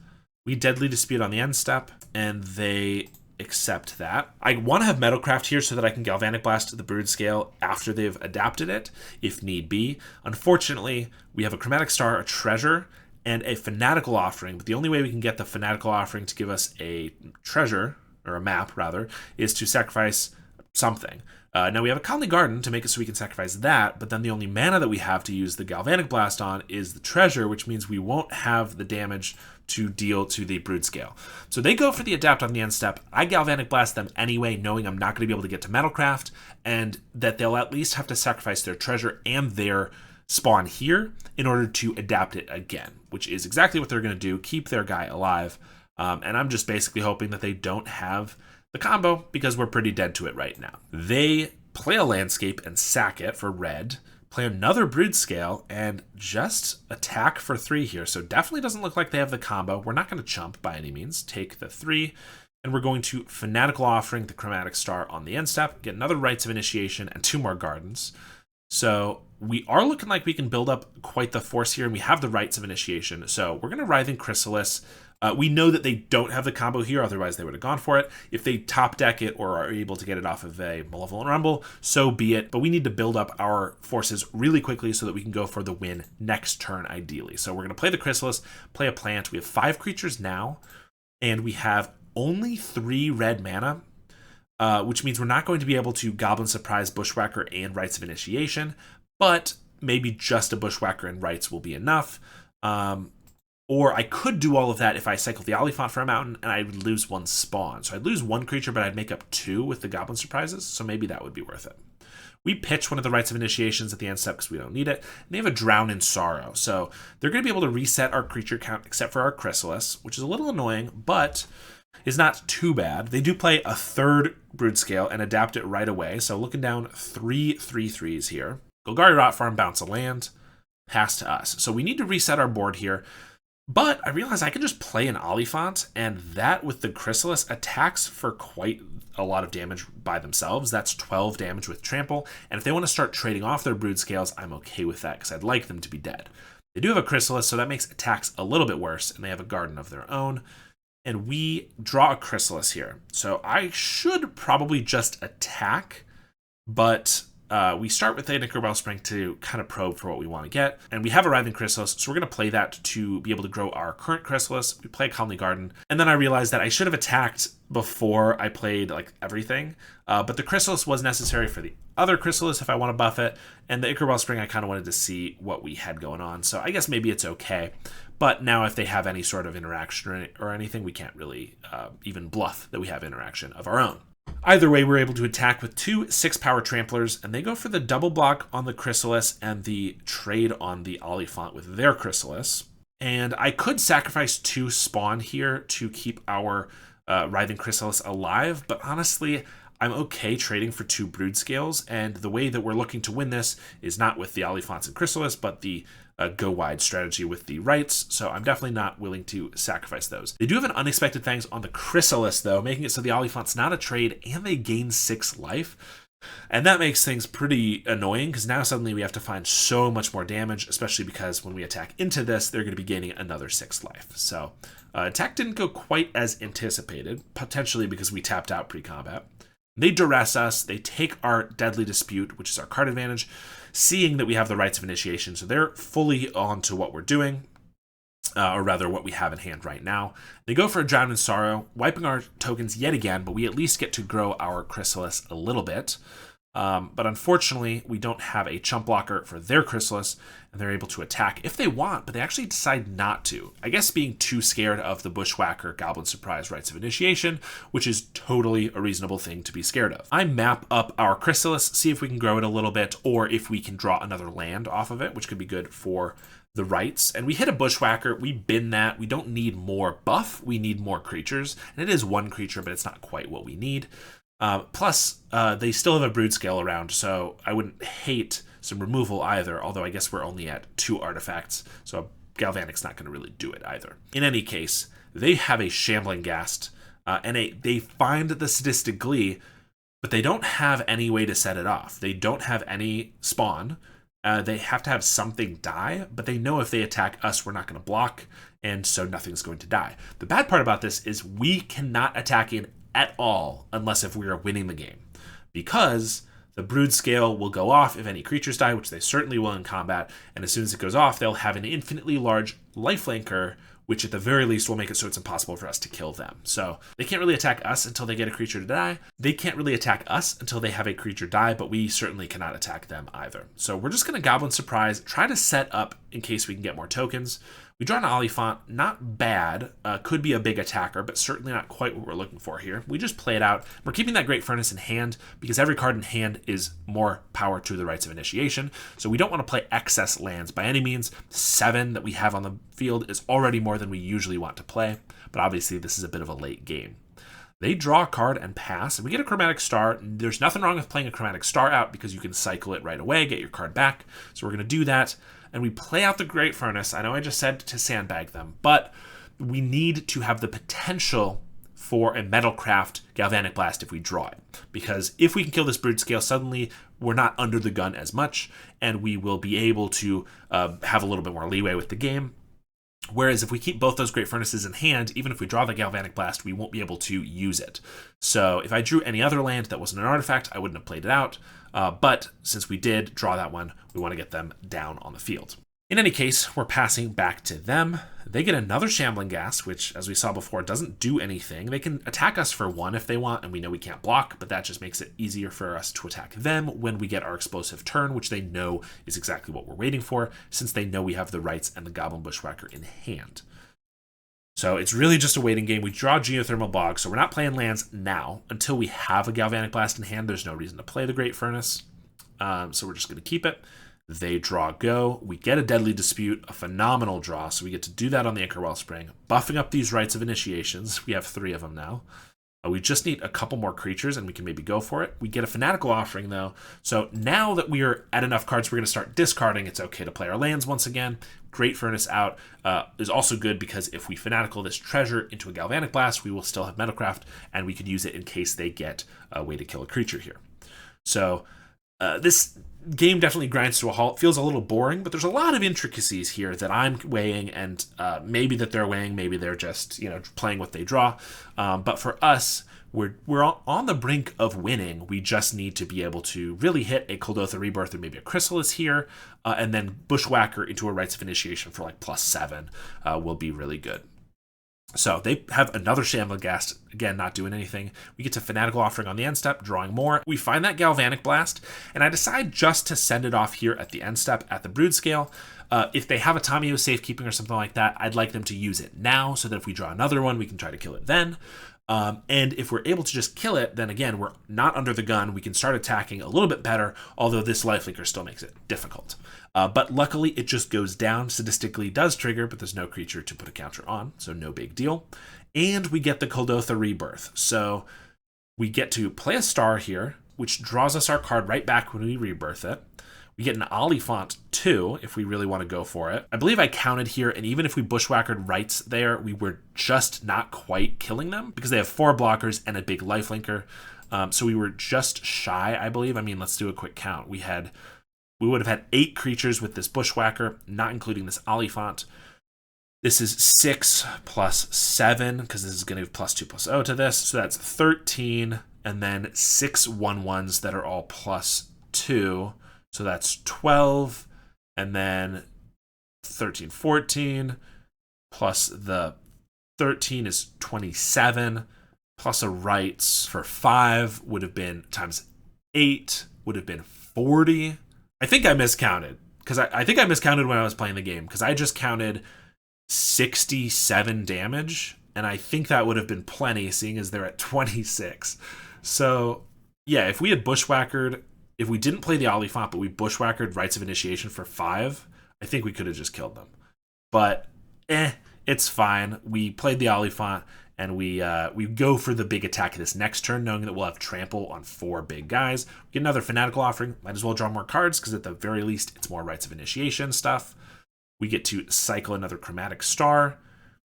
We Deadly Dispute on the end step, and they accept that. I want to have Metalcraft here so that I can Galvanic Blast the Broodscale after they've adapted it, if need be. Unfortunately, we have a Chromatic Star, a Treasure, and a Fanatical Offering, but the only way we can get the Fanatical Offering to give us a treasure, or a map rather, is to sacrifice something. Now we have a Colony Garden to make it so we can sacrifice that, but then the only mana that we have to use the Galvanic Blast on is the Treasure, which means we won't have the damage to deal to the Broodscale. So they go for the Adapt on the end step. I Galvanic Blast them anyway, knowing I'm not going to be able to get to Metalcraft, and that they'll at least have to sacrifice their Treasure and their spawn here in order to adapt it again, which is exactly what they're going to do, keep their guy alive. And I'm just basically hoping that they don't have the combo because we're pretty dead to it right now. They play a landscape and sack it for red, play another Broodscale, and just attack for 3 here. So definitely doesn't look like they have the combo. We're not going to chump by any means. Take the 3, and we're going to Fanatical Offering the Chromatic Star on the end step, get another Rites of Initiation, and 2 more Gardens. So we are looking like we can build up quite the force here, and we have the Rites of Initiation. So we're going to Writhing Chrysalis. We know that they don't have the combo here, otherwise they would have gone for it. If they top deck it or are able to get it off of a Malevolent Rumble, so be it. But we need to build up our forces really quickly so that we can go for the win next turn, ideally. So we're going to play the Chrysalis, play a plant. We have 5 creatures now, and we have only 3 red mana, which means we're not going to be able to Goblin Surprise, Bushwhacker, and Rites of Initiation, but maybe just a Bushwhacker and Rites will be enough. Or I could do all of that if I cycle the Oliphant for a mountain and I would lose 1 spawn. So I'd lose 1 creature, but I'd make up 2 with the Goblin Surprises, so maybe that would be worth it. We pitch one of the Rites of Initiations at the end step because we don't need it. And they have a Drown in Sorrow, so they're going to be able to reset our creature count except for our Chrysalis, which is a little annoying, but is not too bad. They do play a 3rd Broodscale and adapt it right away, so looking down 3 3/3s here. Golgari Rot Farm, bounce a land, pass to us. So we need to reset our board here. But I realize I can just play an Oliphant, and that with the Chrysalis attacks for quite a lot of damage by themselves. That's 12 damage with Trample, and if they want to start trading off their Broodscales, I'm okay with that because I'd like them to be dead. They do have a Chrysalis, so that makes attacks a little bit worse, and they have a Garden of their own. And we draw a Chrysalis here. So I should probably just attack, but we start with the Ichor Wellspring to kind of probe for what we want to get. And we have a Writhing Chrysalis, so we're going to play that to be able to grow our current Chrysalis. We play Colony Garden. And then I realized that I should have attacked before I played like everything. But the Chrysalis was necessary for the other Chrysalis if I want to buff it. And the Ichor Wellspring, I kind of wanted to see what we had going on. So I guess maybe it's okay. But now if they have any sort of interaction or anything, we can't really even bluff that we have interaction of our own. Either way, we're able to attack with 2 6-power Tramplers, and they go for the double block on the Chrysalis and the trade on the Oliphant with their Chrysalis. And I could sacrifice 2 spawn here to keep our Writhing Chrysalis alive, but honestly, I'm okay trading for 2 Broodscales, and the way that we're looking to win this is not with the Oliphants and Chrysalis, but the go wide strategy with the Rites, so I'm definitely not willing to sacrifice those. They do have an Unexpected Fangs on the Chrysalis, though, making it so the Oliphant's not a trade, and they gain 6 life. And that makes things pretty annoying, because now suddenly we have to find so much more damage, especially because when we attack into this, they're going to be gaining another 6 life. So attack didn't go quite as anticipated, potentially because we tapped out pre-combat. They duress us, they take our Deadly Dispute, which is our card advantage, seeing that we have the Rites of Initiation, so they're fully on to what we're doing, or rather what we have in hand right now. They go for a Drown in Sorrow, wiping our tokens yet again, but we at least get to grow our Chrysalis a little bit. But unfortunately, we don't have a chump blocker for their Chrysalis, and they're able to attack if they want, but they actually decide not to. I guess being too scared of the Bushwhacker, Goblin Surprise, Rites of Initiation, which is totally a reasonable thing to be scared of. I map up our Chrysalis, see if we can grow it a little bit, or if we can draw another land off of it, which could be good for the Rites. And we hit a Bushwhacker, we bin that, we don't need more buff, we need more creatures. And it is 1 creature, but it's not quite what we need. Plus, they still have a Broodscale around, so I wouldn't hate some removal either, although I guess we're only at 2 artifacts, so Galvanic's not going to really do it either. In any case, they have a Shambling Ghast, and they find the Sadistic Glee, but they don't have any way to set it off. They don't have any spawn. They have to have something die, but they know if they attack us, we're not going to block, and so nothing's going to die. The bad part about this is we cannot attack in at all unless if we are winning the game, because the Broodscale will go off if any creatures die, which they certainly will in combat, and as soon as it goes off, they'll have an infinitely large lifelinker, which at the very least will make it so it's impossible for us to kill them. So they can't really attack us until they get a creature to die. They can't really attack us until they have a creature die, but we certainly cannot attack them either. So we're just going to Goblin Surprise, try to set up in case we can get more tokens. We draw an Oliphant, not bad, could be a big attacker, but certainly not quite what we're looking for here. We just play it out. We're keeping that Great Furnace in hand because every card in hand is more power to the Rites of Initiation, so we don't want to play excess lands by any means. 7 that we have on the field is already more than we usually want to play, but obviously this is a bit of a late game. They draw a card and pass, and we get a Chromatic Star. There's nothing wrong with playing a Chromatic Star out because you can cycle it right away, get your card back, so we're going to do that. And we play out the Great Furnace. I know I just said to sandbag them, but we need to have the potential for a Metalcraft Galvanic Blast if we draw it. Because if we can kill this Broodscale, suddenly we're not under the gun as much, and we will be able to have a little bit more leeway with the game. Whereas if we keep both those Great Furnaces in hand, even if we draw the Galvanic Blast, we won't be able to use it. So if I drew any other land that wasn't an artifact, I wouldn't have played it out. But since we did draw that one, we want to get them down on the field. In any case, we're passing back to them. They get another Shambling Ghast, which, as we saw before, doesn't do anything. They can attack us for 1 if they want, and we know we can't block, but that just makes it easier for us to attack them when we get our explosive turn, which they know is exactly what we're waiting for, since they know we have the Rites and the Goblin Bushwhacker in hand. So it's really just a waiting game. We draw Geothermal Bog, so we're not playing lands now. Until we have a Galvanic Blast in hand, there's no reason to play the Great Furnace. So we're just going to keep it. They draw go. We get a Deadly Dispute, a phenomenal draw, so we get to do that on the Anchor Wellspring, buffing up these Rites of Initiations. We have 3 of them now. We just need a couple more creatures, and we can maybe go for it. We get a Fanatical Offering, though. So now that we are at enough cards, we're going to start discarding. It's okay to play our lands once again. Great Furnace out is also good because if we Fanatical this treasure into a Galvanic Blast, we will still have Metalcraft, and we could use it in case they get a way to kill a creature here. So this game definitely grinds to a halt. Feels a little boring, but there's a lot of intricacies here that I'm weighing, and maybe that they're weighing, maybe they're just playing what they draw. But for us, we're on the brink of winning. We just need to be able to really hit a Kuldotha Rebirth or maybe a Chrysalis here, and then Bushwhacker into a Rites of Initiation for like +7 will be really good. So they have another Shambling Ghast, again, not doing anything. We get to Fanatical Offering on the end step, drawing more. We find that Galvanic Blast, and I decide just to send it off here at the end step at the Broodscale. If they have a Tamiyo Safekeeping or something like that, I'd like them to use it now so that if we draw another one, we can try to kill it then. And if we're able to just kill it, then again, we're not under the gun. We can start attacking a little bit better, although this Lifelinker still makes it difficult. But luckily, it just goes down. Sadistically does trigger, but there's no creature to put a counter on, so no big deal. And we get the Kuldotha Rebirth. So we get to play a star here, which draws us our card right back when we rebirth it. We get an Oliphant too, if we really want to go for it. I believe I counted here, and even if we Bushwhackered Rites there, we were just not quite killing them because they have 4 blockers and a big Lifelinker. So we were just shy, I believe. I mean, let's do a quick count. We would have had 8 creatures with this Bushwhacker, not including this Oliphant. This is 6 plus 7, because this is going to give +2/+0 to this. So that's 13, and then 6 1/1s that are all +2. So that's 12, and then 13, 14, plus the 13 is 27, plus a Rites for 5 would have been times 8, would have been 40. I think I miscounted, because I think I miscounted when I was playing the game, because I just counted 67 damage, and I think that would have been plenty, seeing as they're at 26. So, yeah, if we had Bushwhackered, if we didn't play the Oliphant, but we Bushwhackered Rites of Initiation for 5, I think we could have just killed them. But, it's fine. We played the Oliphant, and we go for the big attack this next turn, knowing that we'll have Trample on 4 big guys. We get another Fanatical Offering. Might as well draw more cards, because at the very least, it's more Rites of Initiation stuff. We get to cycle another Chromatic Star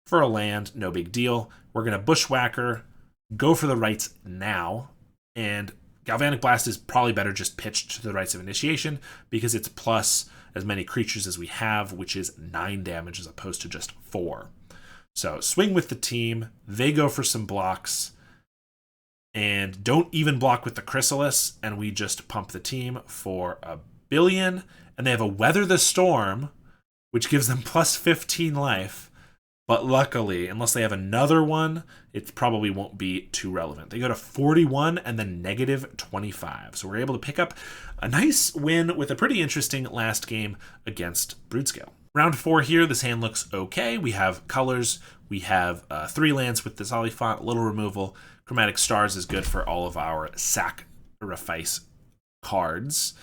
for a land, no big deal. We're going to Bushwhacker, go for the Rites now, and Galvanic Blast is probably better just pitched to the Rites of Initiation because it's plus as many creatures as we have, which is 9 damage as opposed to just 4. So swing with the team. They go for some blocks and don't even block with the Chrysalis, and we just pump the team for 1 billion. And they have a Weather the Storm, which gives them +15 life. But luckily, unless they have another one, it probably won't be too relevant. They go to 41 and then -25. So we're able to pick up a nice win with a pretty interesting last game against Broodscale. Round 4 here, this hand looks okay. We have colors. We have 3 lands with this Oliphant, little removal. Chromatic Stars is good for all of our sacrifice cards.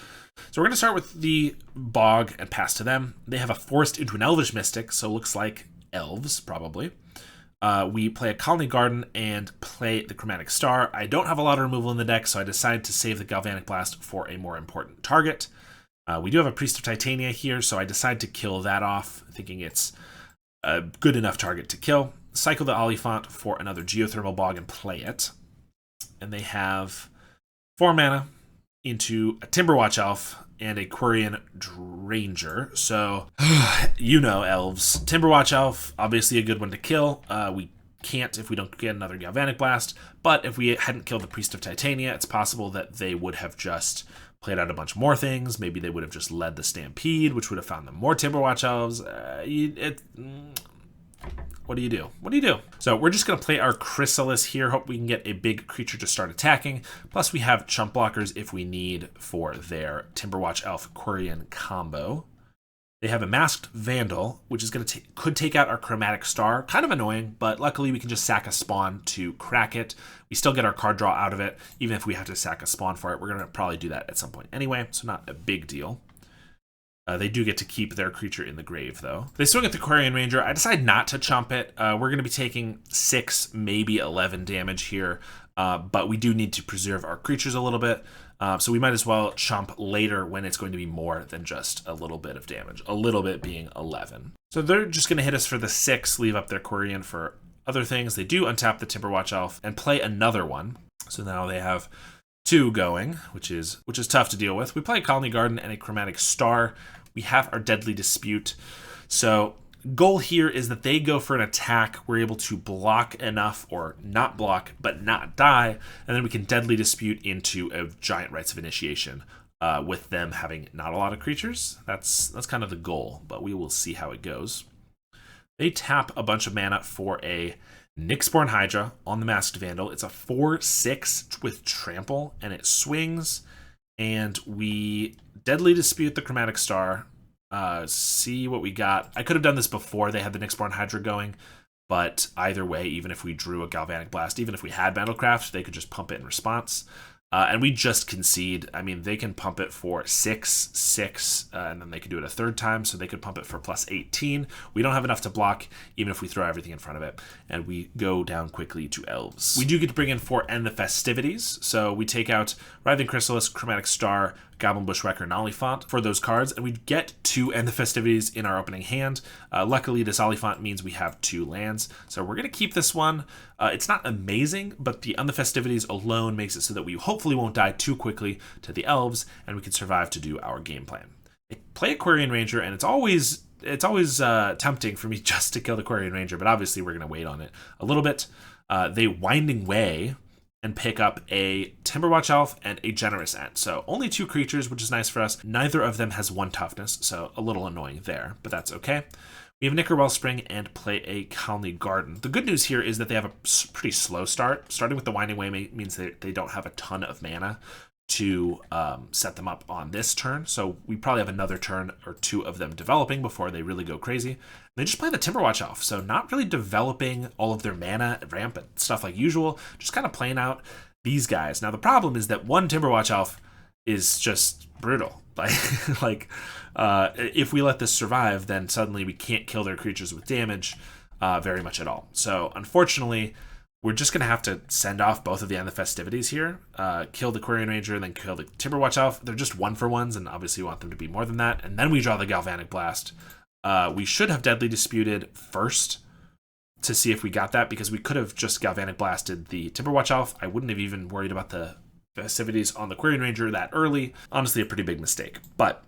So we're going to start with the Bog and pass to them. They have a Forest into an Elvish Mystic, so it looks like Elves, probably. We play a Colony Garden and play the Chromatic Star. I don't have a lot of removal in the deck, so I decided to save the Galvanic Blast for a more important target. We do have a Priest of Titania here, so I decided to kill that off, thinking it's a good enough target to kill. Cycle the Oliphant for another Geothermal Bog and play it. And they have 4 mana into a Timberwatch Elf and a Quirion Ranger. So, you know, Elves. Timberwatch Elf, obviously a good one to kill. We can't if we don't get another Galvanic Blast, but if we hadn't killed the Priest of Titania, it's possible that they would have just played out a bunch more things. Maybe they would have just led the Stampede, which would have found them more Timberwatch Elves. What do you do? What do you do? So we're just going to play our Chrysalis here. Hope we can get a big creature to start attacking. Plus we have chump blockers if we need for their Timberwatch Elf Quirion combo. They have a Masked Vandal, which is going to could take out our Chromatic Star. Kind of annoying, but luckily we can just sack a spawn to crack it. We still get our card draw out of it, even if we have to sack a spawn for it. We're going to probably do that at some point anyway, so not a big deal. They do get to keep their creature in the grave, though. They swing at the Quirion Ranger. I decide not to chump it. We're going to be taking 6, maybe 11 damage here, but we do need to preserve our creatures a little bit. So we might as well chump later when it's going to be more than just a little bit of damage. A little bit being 11. So they're just going to hit us for the 6, leave up their Quirion for other things. They do untap the Timberwatch Elf and play another one. So now they have 2 going, which is tough to deal with. We play a Colony Garden and a Chromatic Star. We have our Deadly Dispute. So goal here is that they go for an attack. We're able to block enough or not block, but not die. And then we can Deadly Dispute into a Giant Rites of Initiation with them having not a lot of creatures. That's kind of the goal, but we will see how it goes. They tap a bunch of mana for a Nyxborn Hydra on the Masked Vandal. It's a 4/6 with Trample, and it swings. And we Deadly Dispute the Chromatic Star. See what we got. I could have done this before they had the Nyxborn Hydra going, but either way, even if we drew a Galvanic Blast, even if we had Battlecraft, they could just pump it in response. And we just concede. I mean, they can pump it for 6/6, and then they could do it a third time, so they could pump it for +18. We don't have enough to block, even if we throw everything in front of it, and we go down quickly to Elves. We do get to bring in 4 End the Festivities, so we take out Writhing Chrysalis, Chromatic Star, Goblin Bushwhacker, and Oliphant for those cards, and we get 2 End the Festivities in our opening hand. Luckily, this Oliphant means we have 2 lands, so we're going to keep this one. It's not amazing, but the End the Festivities alone makes it so that we hopefully won't die too quickly to the Elves, and we can survive to do our game plan. They play a Quirion Ranger, and it's always tempting for me just to kill the Quirion Ranger, but obviously we're going to wait on it a little bit. They Winding Way and pick up a Timberwatch Elf and a Generous Ant. So only 2 creatures, which is nice for us. Neither of them has 1 toughness, so a little annoying there, but that's okay. We have Knicker Wellspring and play a Colony Garden. The good news here is that they have a pretty slow start. Starting with the Winding Way means they don't have a ton of mana to set them up on this turn. So we probably have another turn or 2 of them developing before they really go crazy. They just play the Timberwatch Elf, so not really developing all of their mana, ramp, and stuff like usual, just kind of playing out these guys. Now the problem is that 1 Timberwatch Elf is just brutal. If we let this survive, then suddenly we can't kill their creatures with damage very much at all. So unfortunately, we're just going to have to send off both of the End the Festivities here, kill the Quirion Ranger, and then kill the Timberwatch Elf. They're just 1-for-1s, and obviously we want them to be more than that. And then we draw the Galvanic Blast. We should have Deadly Disputed first to see if we got that, because we could have just Galvanic Blasted the Timberwatch Elf. I wouldn't have even worried about the Festivities on the Quirion Ranger that early. Honestly, a pretty big mistake. But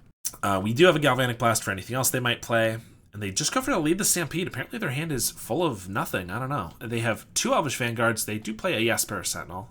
we do have a Galvanic Blast for anything else they might play. And they just go for to lead the Stampede. Apparently their hand is full of nothing. I don't know. They have 2 Elvish Vanguards. They do play a Jesper Sentinel.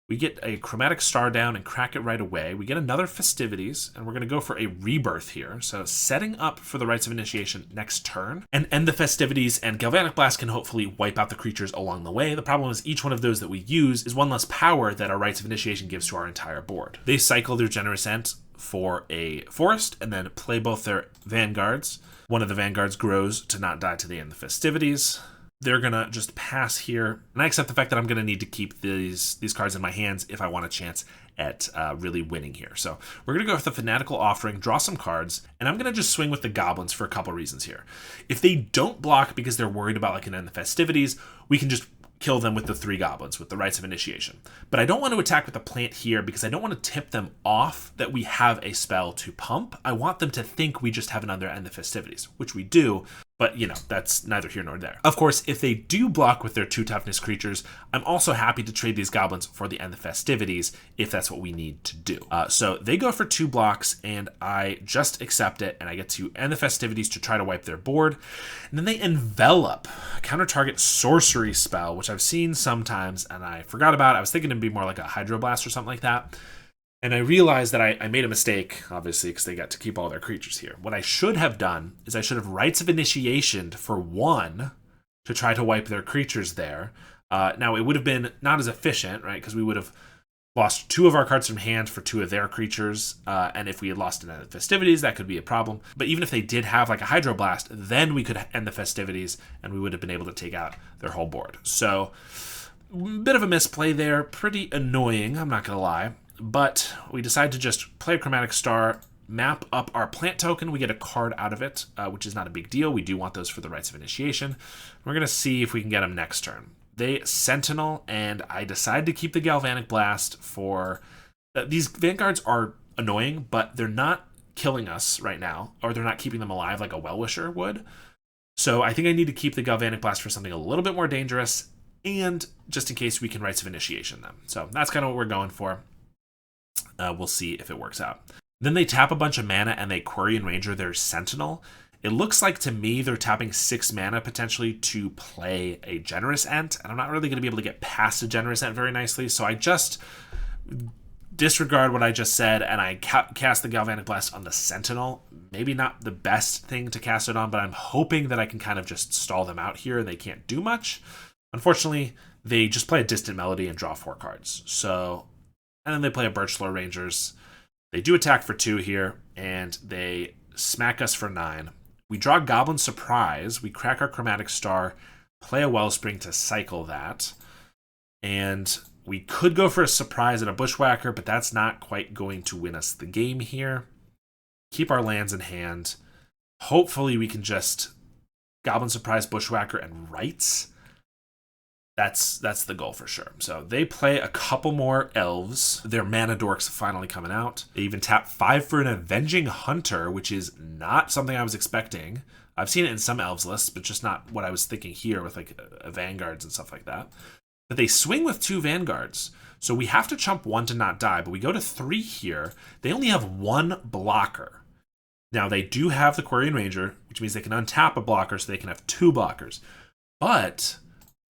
We get a Chromatic Star down and crack it right away. We get another Festivities, and we're going to go for a Rebirth here. So setting up for the Rites of Initiation next turn, and end the Festivities, and Galvanic Blast can hopefully wipe out the creatures along the way. The problem is each one of those that we use is one less power that our Rites of Initiation gives to our entire board. They cycle their Generous Ent for a Forest, and then play both their Vanguards. One of the Vanguards grows to not die to the end of the Festivities. They're going to just pass here. And I accept the fact that I'm going to need to keep these cards in my hands if I want a chance at really winning here. So we're going to go with the Fanatical Offering, draw some cards, and I'm going to just swing with the Goblins for a couple reasons here. If they don't block because they're worried about like an end the Festivities, we can just kill them with the 3 Goblins, with the Rites of Initiation. But I don't want to attack with the plant here because I don't want to tip them off that we have a spell to pump. I want them to think we just have another end the Festivities, which we do. But, you know, that's neither here nor there. Of course, if they do block with their 2 toughness creatures, I'm also happy to trade these Goblins for the end the Festivities if that's what we need to do. So they go for 2 blocks, and I just accept it, and I get to end the Festivities to try to wipe their board. And then they envelop, counter target sorcery spell, which I've seen sometimes, and I forgot about. I was thinking it'd be more like a Hydroblast or something like that. And I realized that I made a mistake, obviously, because they got to keep all their creatures here. What I should have done is I should have Rites of Initiation for 1 to try to wipe their creatures there. Now, it would have been not as efficient, right? Because we would have lost 2 of our cards from hand for 2 of their creatures. And if we had lost an end of Festivities, that could be a problem. But even if they did have like a Hydroblast, then we could end the Festivities and we would have been able to take out their whole board. So, bit of a misplay there. Pretty annoying, I'm not going to lie. But we decide to just play a Chromatic Star, map up our plant token. We get a card out of it, which is not a big deal. We do want those for the Rites of Initiation. We're going to see if we can get them next turn. They Sentinel, and I decide to keep the Galvanic Blast for... these Vanguards are annoying, but they're not killing us right now, or they're not keeping them alive like a Well-Wisher would. So I think I need to keep the Galvanic Blast for something a little bit more dangerous, and just in case we can Rites of Initiation them. So that's kind of what we're going for. We'll see if it works out. Then they tap a bunch of mana and they Query and Ranger their Sentinel. It looks like to me they're tapping 6 mana potentially to play a Generous Ent, and I'm not really going to be able to get past a Generous Ent very nicely, so I just disregard what I just said and I cast the Galvanic Blast on the Sentinel. Maybe not the best thing to cast it on, but I'm hoping that I can kind of just stall them out here and they can't do much. Unfortunately, they just play a Distant Melody and draw 4 cards. And then they play a Birchlore Rangers. They do attack for 2 here, and they smack us for 9. We draw Goblin Surprise. We crack our Chromatic Star, play a Wellspring to cycle that. And we could go for a Surprise and a Bushwhacker, but that's not quite going to win us the game here. Keep our lands in hand. Hopefully we can just Goblin Surprise, Bushwhacker, and Rites. That's the goal for sure. So they play a couple more Elves. Their Mana Dorks finally coming out. They even tap 5 for an Avenging Hunter, which is not something I was expecting. I've seen it in some Elves lists, but just not what I was thinking here with like Vanguards and stuff like that. But they swing with 2 Vanguards. So we have to chump 1 to not die, but we go to 3 here. They only have 1 blocker. Now they do have the Query and Ranger, which means they can untap a blocker so they can have 2 blockers. But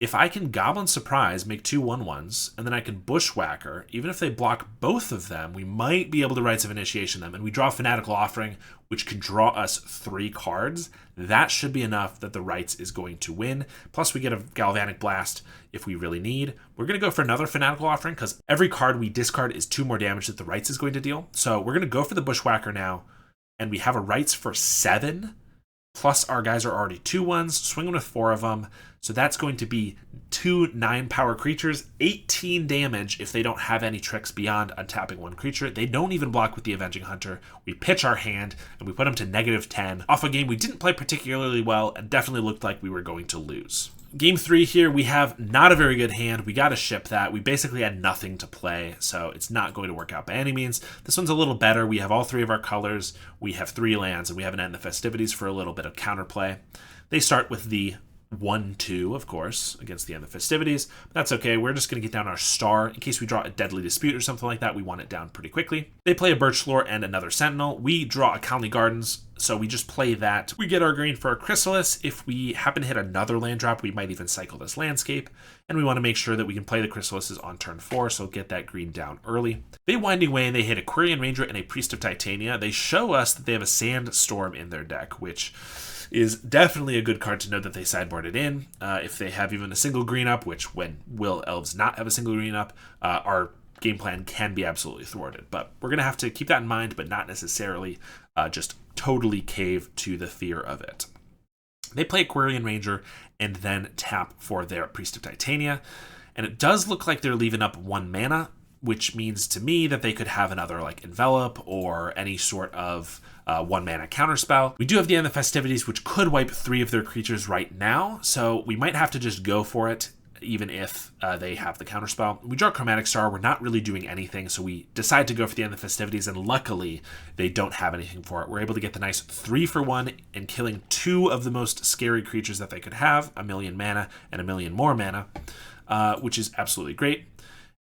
if I can Goblin Surprise, make 2 1/1s, and then I can Bushwhacker, even if they block both of them, we might be able to Rites of Initiation them. And we draw Fanatical Offering, which can draw us 3 cards. That should be enough that the Rites is going to win. Plus, we get a Galvanic Blast if we really need. We're going to go for another Fanatical Offering, because every card we discard is 2 more damage that the Rites is going to deal. So we're going to go for the Bushwhacker now, and we have a Rites for 7. Plus our guys are already 2/1s, swinging with 4 of them. So that's going to be 2 9-power creatures, 18 damage if they don't have any tricks beyond untapping 1 creature. They don't even block with the Avenging Hunter. We pitch our hand, and we put them to -10. Off a game we didn't play particularly well, and definitely looked like we were going to lose. Game 3 here, we have not a very good hand. We got to ship that. We basically had nothing to play, so it's not going to work out by any means. This one's a little better. We have all 3 of our colors. We have 3 lands, and we have an End the Festivities for a little bit of counterplay. They start with the 1-2, of course, against the end of the festivities. But that's okay. We're just going to get down our star. In case we draw a Deadly Dispute or something like that, we want it down pretty quickly. They play a Birch Lore and another Sentinel. We draw a Colony Gardens, so we just play that. We get our green for our Chrysalis. If we happen to hit another land drop, we might even cycle this landscape. And we want to make sure that we can play the Chrysalises on turn 4, so get that green down early. They Winding Way and they hit a Quirion Ranger and a Priest of Titania. They show us that they have a Sandstorm in their deck, which is definitely a good card to know that they sideboarded in. If they have even a single green up, which when will Elves not have a single green up, our game plan can be absolutely thwarted. But we're going to have to keep that in mind, but not necessarily just totally cave to the fear of it. They play a Quirion Ranger and then tap for their Priest of Titania. And it does look like they're leaving up 1 mana, which means to me that they could have another like Envelop or any sort of 1 mana counterspell. We do have the End of the Festivities, which could wipe 3 of their creatures right now, so we might have to just go for it, even if they have the counterspell. We draw Chromatic Star. We're not really doing anything, so we decide to go for the End of the Festivities, and luckily they don't have anything for it. We're able to get the nice 3-for-1 and killing 2 of the most scary creatures that they could have, 1,000,000 mana and 1,000,000 more mana, which is absolutely great.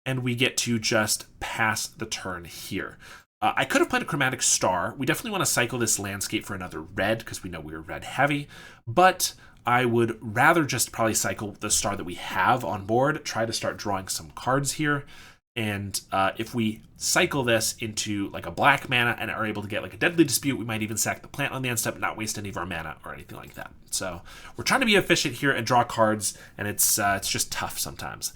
And we get to just pass the turn here. I could have played a Chromatic Star. We definitely want to cycle this landscape for another red, because we know we're red heavy, but I would rather just probably cycle the star that we have on board, try to start drawing some cards here, and if we cycle this into like a black mana and are able to get like a Deadly Dispute, we might even sack the plant on the end step, not waste any of our mana or anything like that. So we're trying to be efficient here and draw cards, and it's just tough sometimes.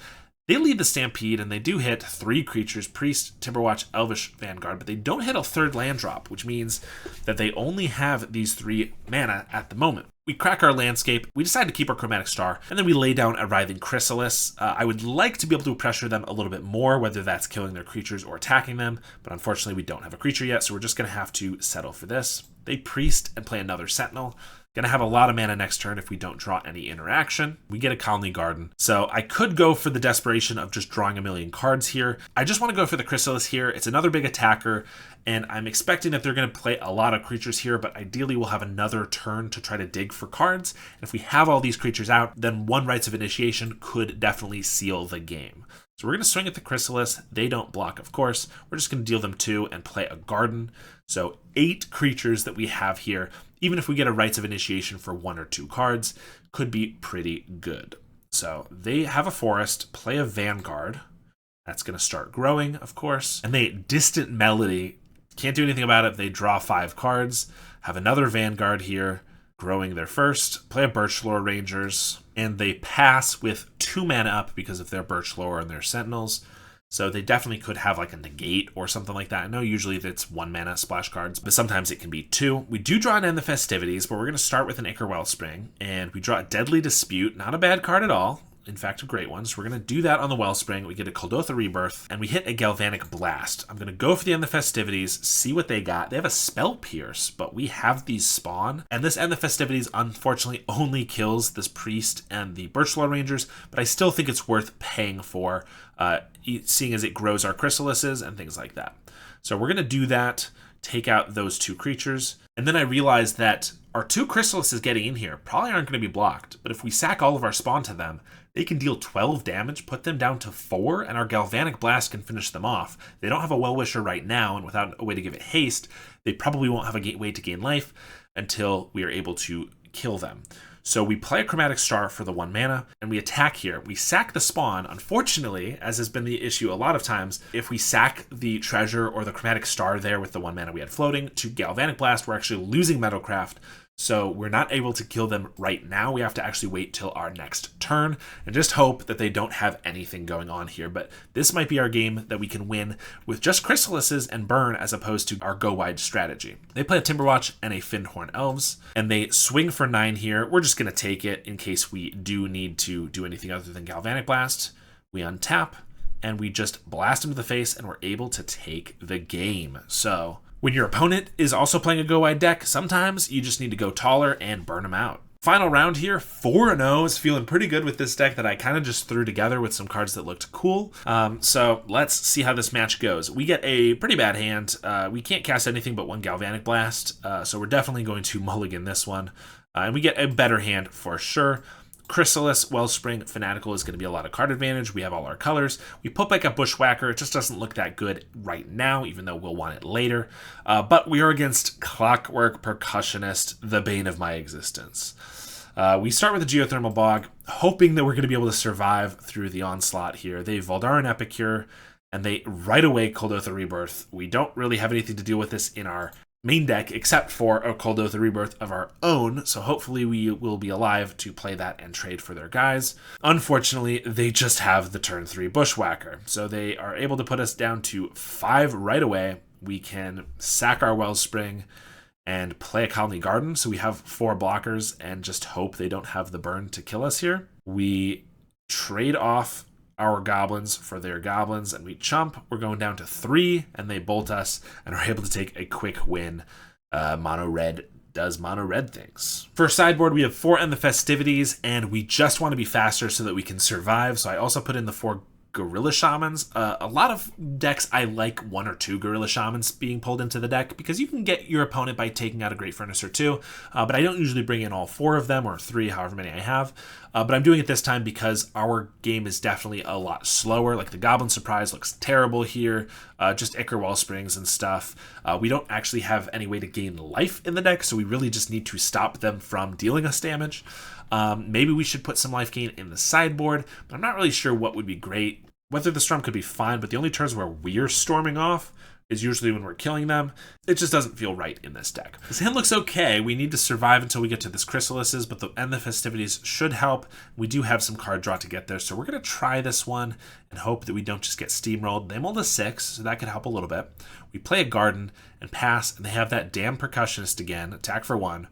They lead the Stampede, and they do hit 3 creatures, Priest, Timberwatch, Elvish, Vanguard, but they don't hit a 3rd land drop, which means that they only have these 3 mana at the moment. We crack our landscape, we decide to keep our Chromatic Star, and then we lay down a Writhing Chrysalis. I would like to be able to pressure them a little bit more, whether that's killing their creatures or attacking them, but unfortunately we don't have a creature yet, so we're just going to have to settle for this. They Priest and play another Sentinel. Going to have a lot of mana next turn if we don't draw any interaction. We get a Colony Garden. So I could go for the desperation of just drawing 1,000,000 cards here. I just want to go for the Chrysalis here. It's another big attacker, and I'm expecting that they're going to play a lot of creatures here, but ideally we'll have another turn to try to dig for cards. And if we have all these creatures out, then 1 Rites of Initiation could definitely seal the game. So we're going to swing at the Chrysalis. They don't block, of course. We're just going to deal them 2 and play a Garden. So 8 creatures that we have here. Even if we get a Rites of Initiation for 1 or 2 cards, could be pretty good. So they have a Forest, play a Vanguard. That's going to start growing, of course. And they Distant Melody. Can't do anything about it. They draw 5 cards. Have another Vanguard here, growing their first. Play a Birch Lore Rangers. And they pass with 2 mana up because of their Birch Lore and their Sentinels. So they definitely could have like a Negate or something like that. I know usually it's 1 mana splash cards, but sometimes it can be 2. We do draw an End the Festivities, but we're going to start with an Ichor Wellspring, and we draw a Deadly Dispute. Not a bad card at all. In fact, a great one. So we're going to do that on the Wellspring. We get a Kuldotha Rebirth, and we hit a Galvanic Blast. I'm going to go for the End the Festivities, see what they got. They have a Spell Pierce, but we have these spawn. And this End the Festivities, unfortunately, only kills this Priest and the Birch Lore Rangers, but I still think it's worth paying for, seeing as it grows our Chrysalises and things like that. So we're going to do that, take out those 2 creatures, and then I realized that our 2 Chrysalises getting in here probably aren't going to be blocked, but if we sack all of our spawn to them, they can deal 12 damage, put them down to 4, and our Galvanic Blast can finish them off. They don't have a Well-Wisher right now, and without a way to give it haste, they probably won't have a way to gain life until we are able to kill them. So we play a Chromatic Star for the 1 mana, and we attack here. We sack the spawn. Unfortunately, as has been the issue a lot of times, if we sack the treasure or the Chromatic Star there with the 1 mana we had floating to Galvanic Blast, we're actually losing Metalcraft. So we're not able to kill them right now. We have to actually wait till our next turn and just hope that they don't have anything going on here. But this might be our game that we can win with just Chrysalises and burn as opposed to our go wide strategy. They play a Timberwatch and a Fyndhorn Elves, and they swing for 9 here. We're just going to take it in case we do need to do anything other than Galvanic Blast. We untap, and we just blast them to the face, and we're able to take the game. So when your opponent is also playing a go-wide deck, sometimes you just need to go taller and burn them out. Final round here, 4-0, is feeling pretty good with this deck that I kind of just threw together with some cards that looked cool. So let's see how this match goes. We get a pretty bad hand. We can't cast anything but 1 Galvanic Blast, so we're definitely going to mulligan this one. And we get a better hand for sure. Chrysalis, Wellspring, Fanatical is going to be a lot of card advantage. We have all our colors. We put back a Bushwhacker. It just doesn't look that good right now, even though we'll want it later. But we are against Clockwork Percussionist, the bane of my existence. We start with a Geothermal Bog, hoping that we're going to be able to survive through the onslaught here. They Voldaran Epicure, and they right away Kuldotha Rebirth. We don't really have anything to deal with this in our main deck, except for a Kuldotha Rebirth of our own, so hopefully we will be alive to play that and trade for their guys. Unfortunately, they just have the turn 3 Bushwhacker, so they are able to put us down to 5 right away. We can sack our Wellspring and play a Colony Garden, so we have 4 blockers and just hope they don't have the burn to kill us here. We trade off our goblins for their goblins, and we chump. We're going down to 3, and they bolt us and are able to take a quick win. Mono red does mono red things. For sideboard, we have 4 End the Festivities, and we just want to be faster so that we can survive. So I also put in the 4 Gorilla Shamans. A lot of decks, I like 1 or 2 Gorilla Shamans being pulled into the deck because you can get your opponent by taking out a Great Furnace or 2, but I don't usually bring in all 4 of them or 3, however many I have. But I'm doing it this time because our game is definitely a lot slower. Like the Goblin Surprise looks terrible here, just Ichor Wellsprings and stuff. We don't actually have any way to gain life in the deck, so we really just need to stop them from dealing us damage. Maybe we should put some life gain in the sideboard, but I'm not really sure what would be great. Weather the Storm could be fine, but the only turns where we're storming off is usually when we're killing them. It just doesn't feel right in this deck. This hand looks okay. We need to survive until we get to this Chrysalises, but the End the Festivities should help. We do have some card draw to get there, so we're going to try this one and hope that we don't just get steamrolled. They mulled a 6, so that could help a little bit. We play a Garden and pass, and they have that damn Percussionist again, attack for 1,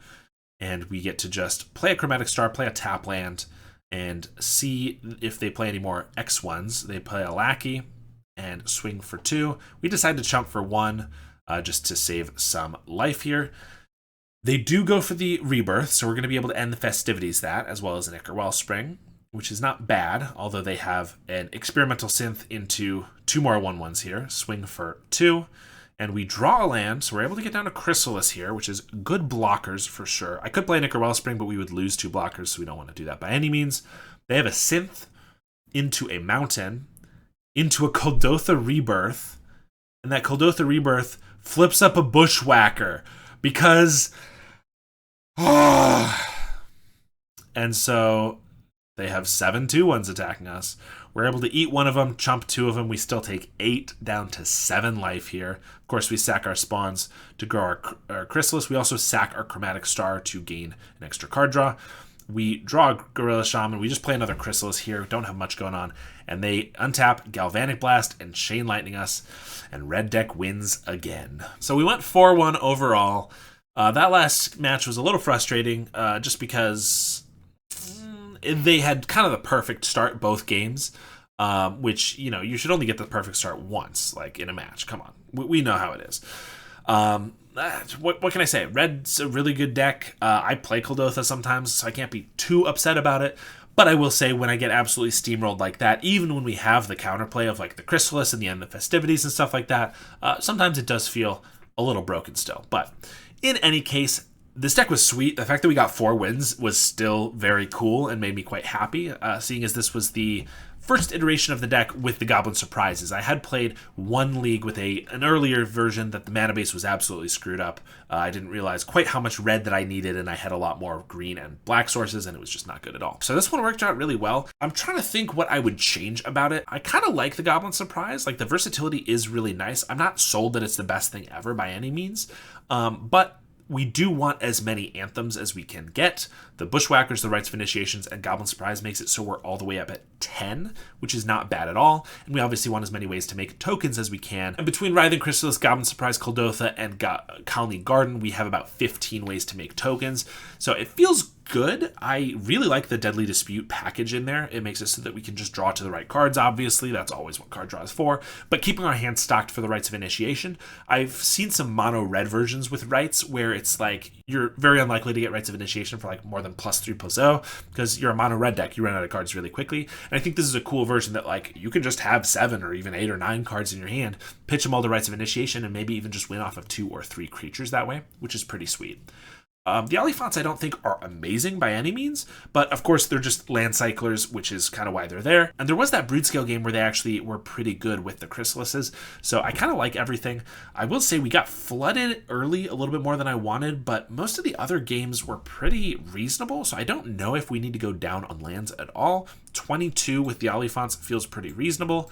and we get to just play a Chromatic Star, play a tap land, and see if they play any more X1s. They play a Lackey and swing for 2. We decide to chump for 1 just to save some life here. They do go for the Rebirth, so we're going to be able to end the Festivities that, as well as an Ichor Wellspring, which is not bad, although they have an Experimental Synth into 2 more 1/1s here. Swing for 2. And we draw a land, so we're able to get down to Chrysalis here, which is good blockers for sure. I could play an Ichor Wellspring, but we would lose 2 blockers, so we don't want to do that by any means. They have a Synth into a Mountain, into a Kuldotha Rebirth, and that Kuldotha Rebirth flips up a Bushwhacker, because... And so they have 7 2/1s attacking us. We're able to eat 1 of them, chump 2 of them. We still take 8 down to 7 life here. Of course, we sack our spawns to grow our Chrysalis. We also sack our Chromatic Star to gain an extra card draw. We draw a Gorilla Shaman. We just play another Chrysalis here. Don't have much going on. And they untap Galvanic Blast and Chain Lightning us. And red deck wins again. So we went 4-1 overall. That last match was a little frustrating just because... they had kind of the perfect start both games, which, you know, you should only get the perfect start once, like in a match. Come on. We know how it is. What can I say? Red's a really good deck. I play Kuldotha sometimes, so I can't be too upset about it. But I will say when I get absolutely steamrolled like that, even when we have the counterplay of like the Chrysalis and the End of the Festivities and stuff like that, sometimes it does feel a little broken still. But in any case, this deck was sweet. The fact that we got 4 wins was still very cool and made me quite happy, seeing as this was the first iteration of the deck with the Goblin Surprises. I had played one league with an earlier version that the mana base was absolutely screwed up. I didn't realize quite how much red that I needed, and I had a lot more green and black sources, and it was just not good at all. So this one worked out really well. I'm trying to think what I would change about it. I kind of like the Goblin Surprise. Like, the versatility is really nice. I'm not sold that it's the best thing ever by any means, but we do want as many anthems as we can get. The Bushwhackers, the Rites of Initiations, and Goblin Surprise makes it so we're all the way up at 10, which is not bad at all. And we obviously want as many ways to make tokens as we can. And between Writhing Chrysalis, Goblin Surprise, Kuldotha, and Colony Garden, we have about 15 ways to make tokens. So it feels good. I really like the Deadly Dispute package in there. It makes it so that we can just draw to the right cards, obviously. That's always what card draw is for. But keeping our hands stocked for the Rites of Initiation. I've seen some mono red versions with Rites where it's like you're very unlikely to get Rites of Initiation for like more than +3/+0 because you're a mono red deck. You run out of cards really quickly. And I think this is a cool version that like you can just have 7 or even 8 or 9 cards in your hand, pitch them all to Rites of Initiation, and maybe even just win off of 2 or 3 creatures that way, which is pretty sweet. The Oliphants I don't think are amazing by any means, but of course they're just land cyclers, which is kind of why they're there. And there was that Broodscale game where they actually were pretty good with the Chrysalises, so I kind of like everything. I will say we got flooded early a little bit more than I wanted, but most of the other games were pretty reasonable, so I don't know if we need to go down on lands at all. 22 with the Oliphants feels pretty reasonable,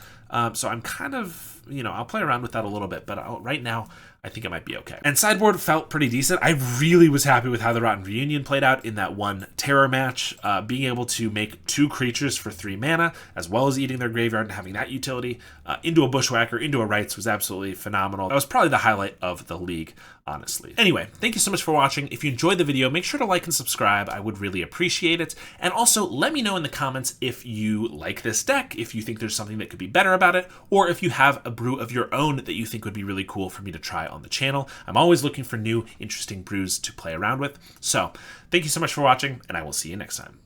so I'm kind of, I'll play around with that a little bit, but right now I think it might be okay. And sideboard felt pretty decent. I really was happy with how the Rotten Reunion played out in that one terror match. Being able to make 2 creatures for 3 mana, as well as eating their graveyard and having that utility into a Bushwhacker, into a Rights was absolutely phenomenal. That was probably the highlight of the league, honestly. Anyway, thank you so much for watching. If you enjoyed the video, make sure to like and subscribe. I would really appreciate it. And also let me know in the comments if you like this deck, if you think there's something that could be better about it, or if you have a brew of your own that you think would be really cool for me to try on the channel. I'm always looking for new, interesting brews to play around with. So thank you so much for watching, and I will see you next time.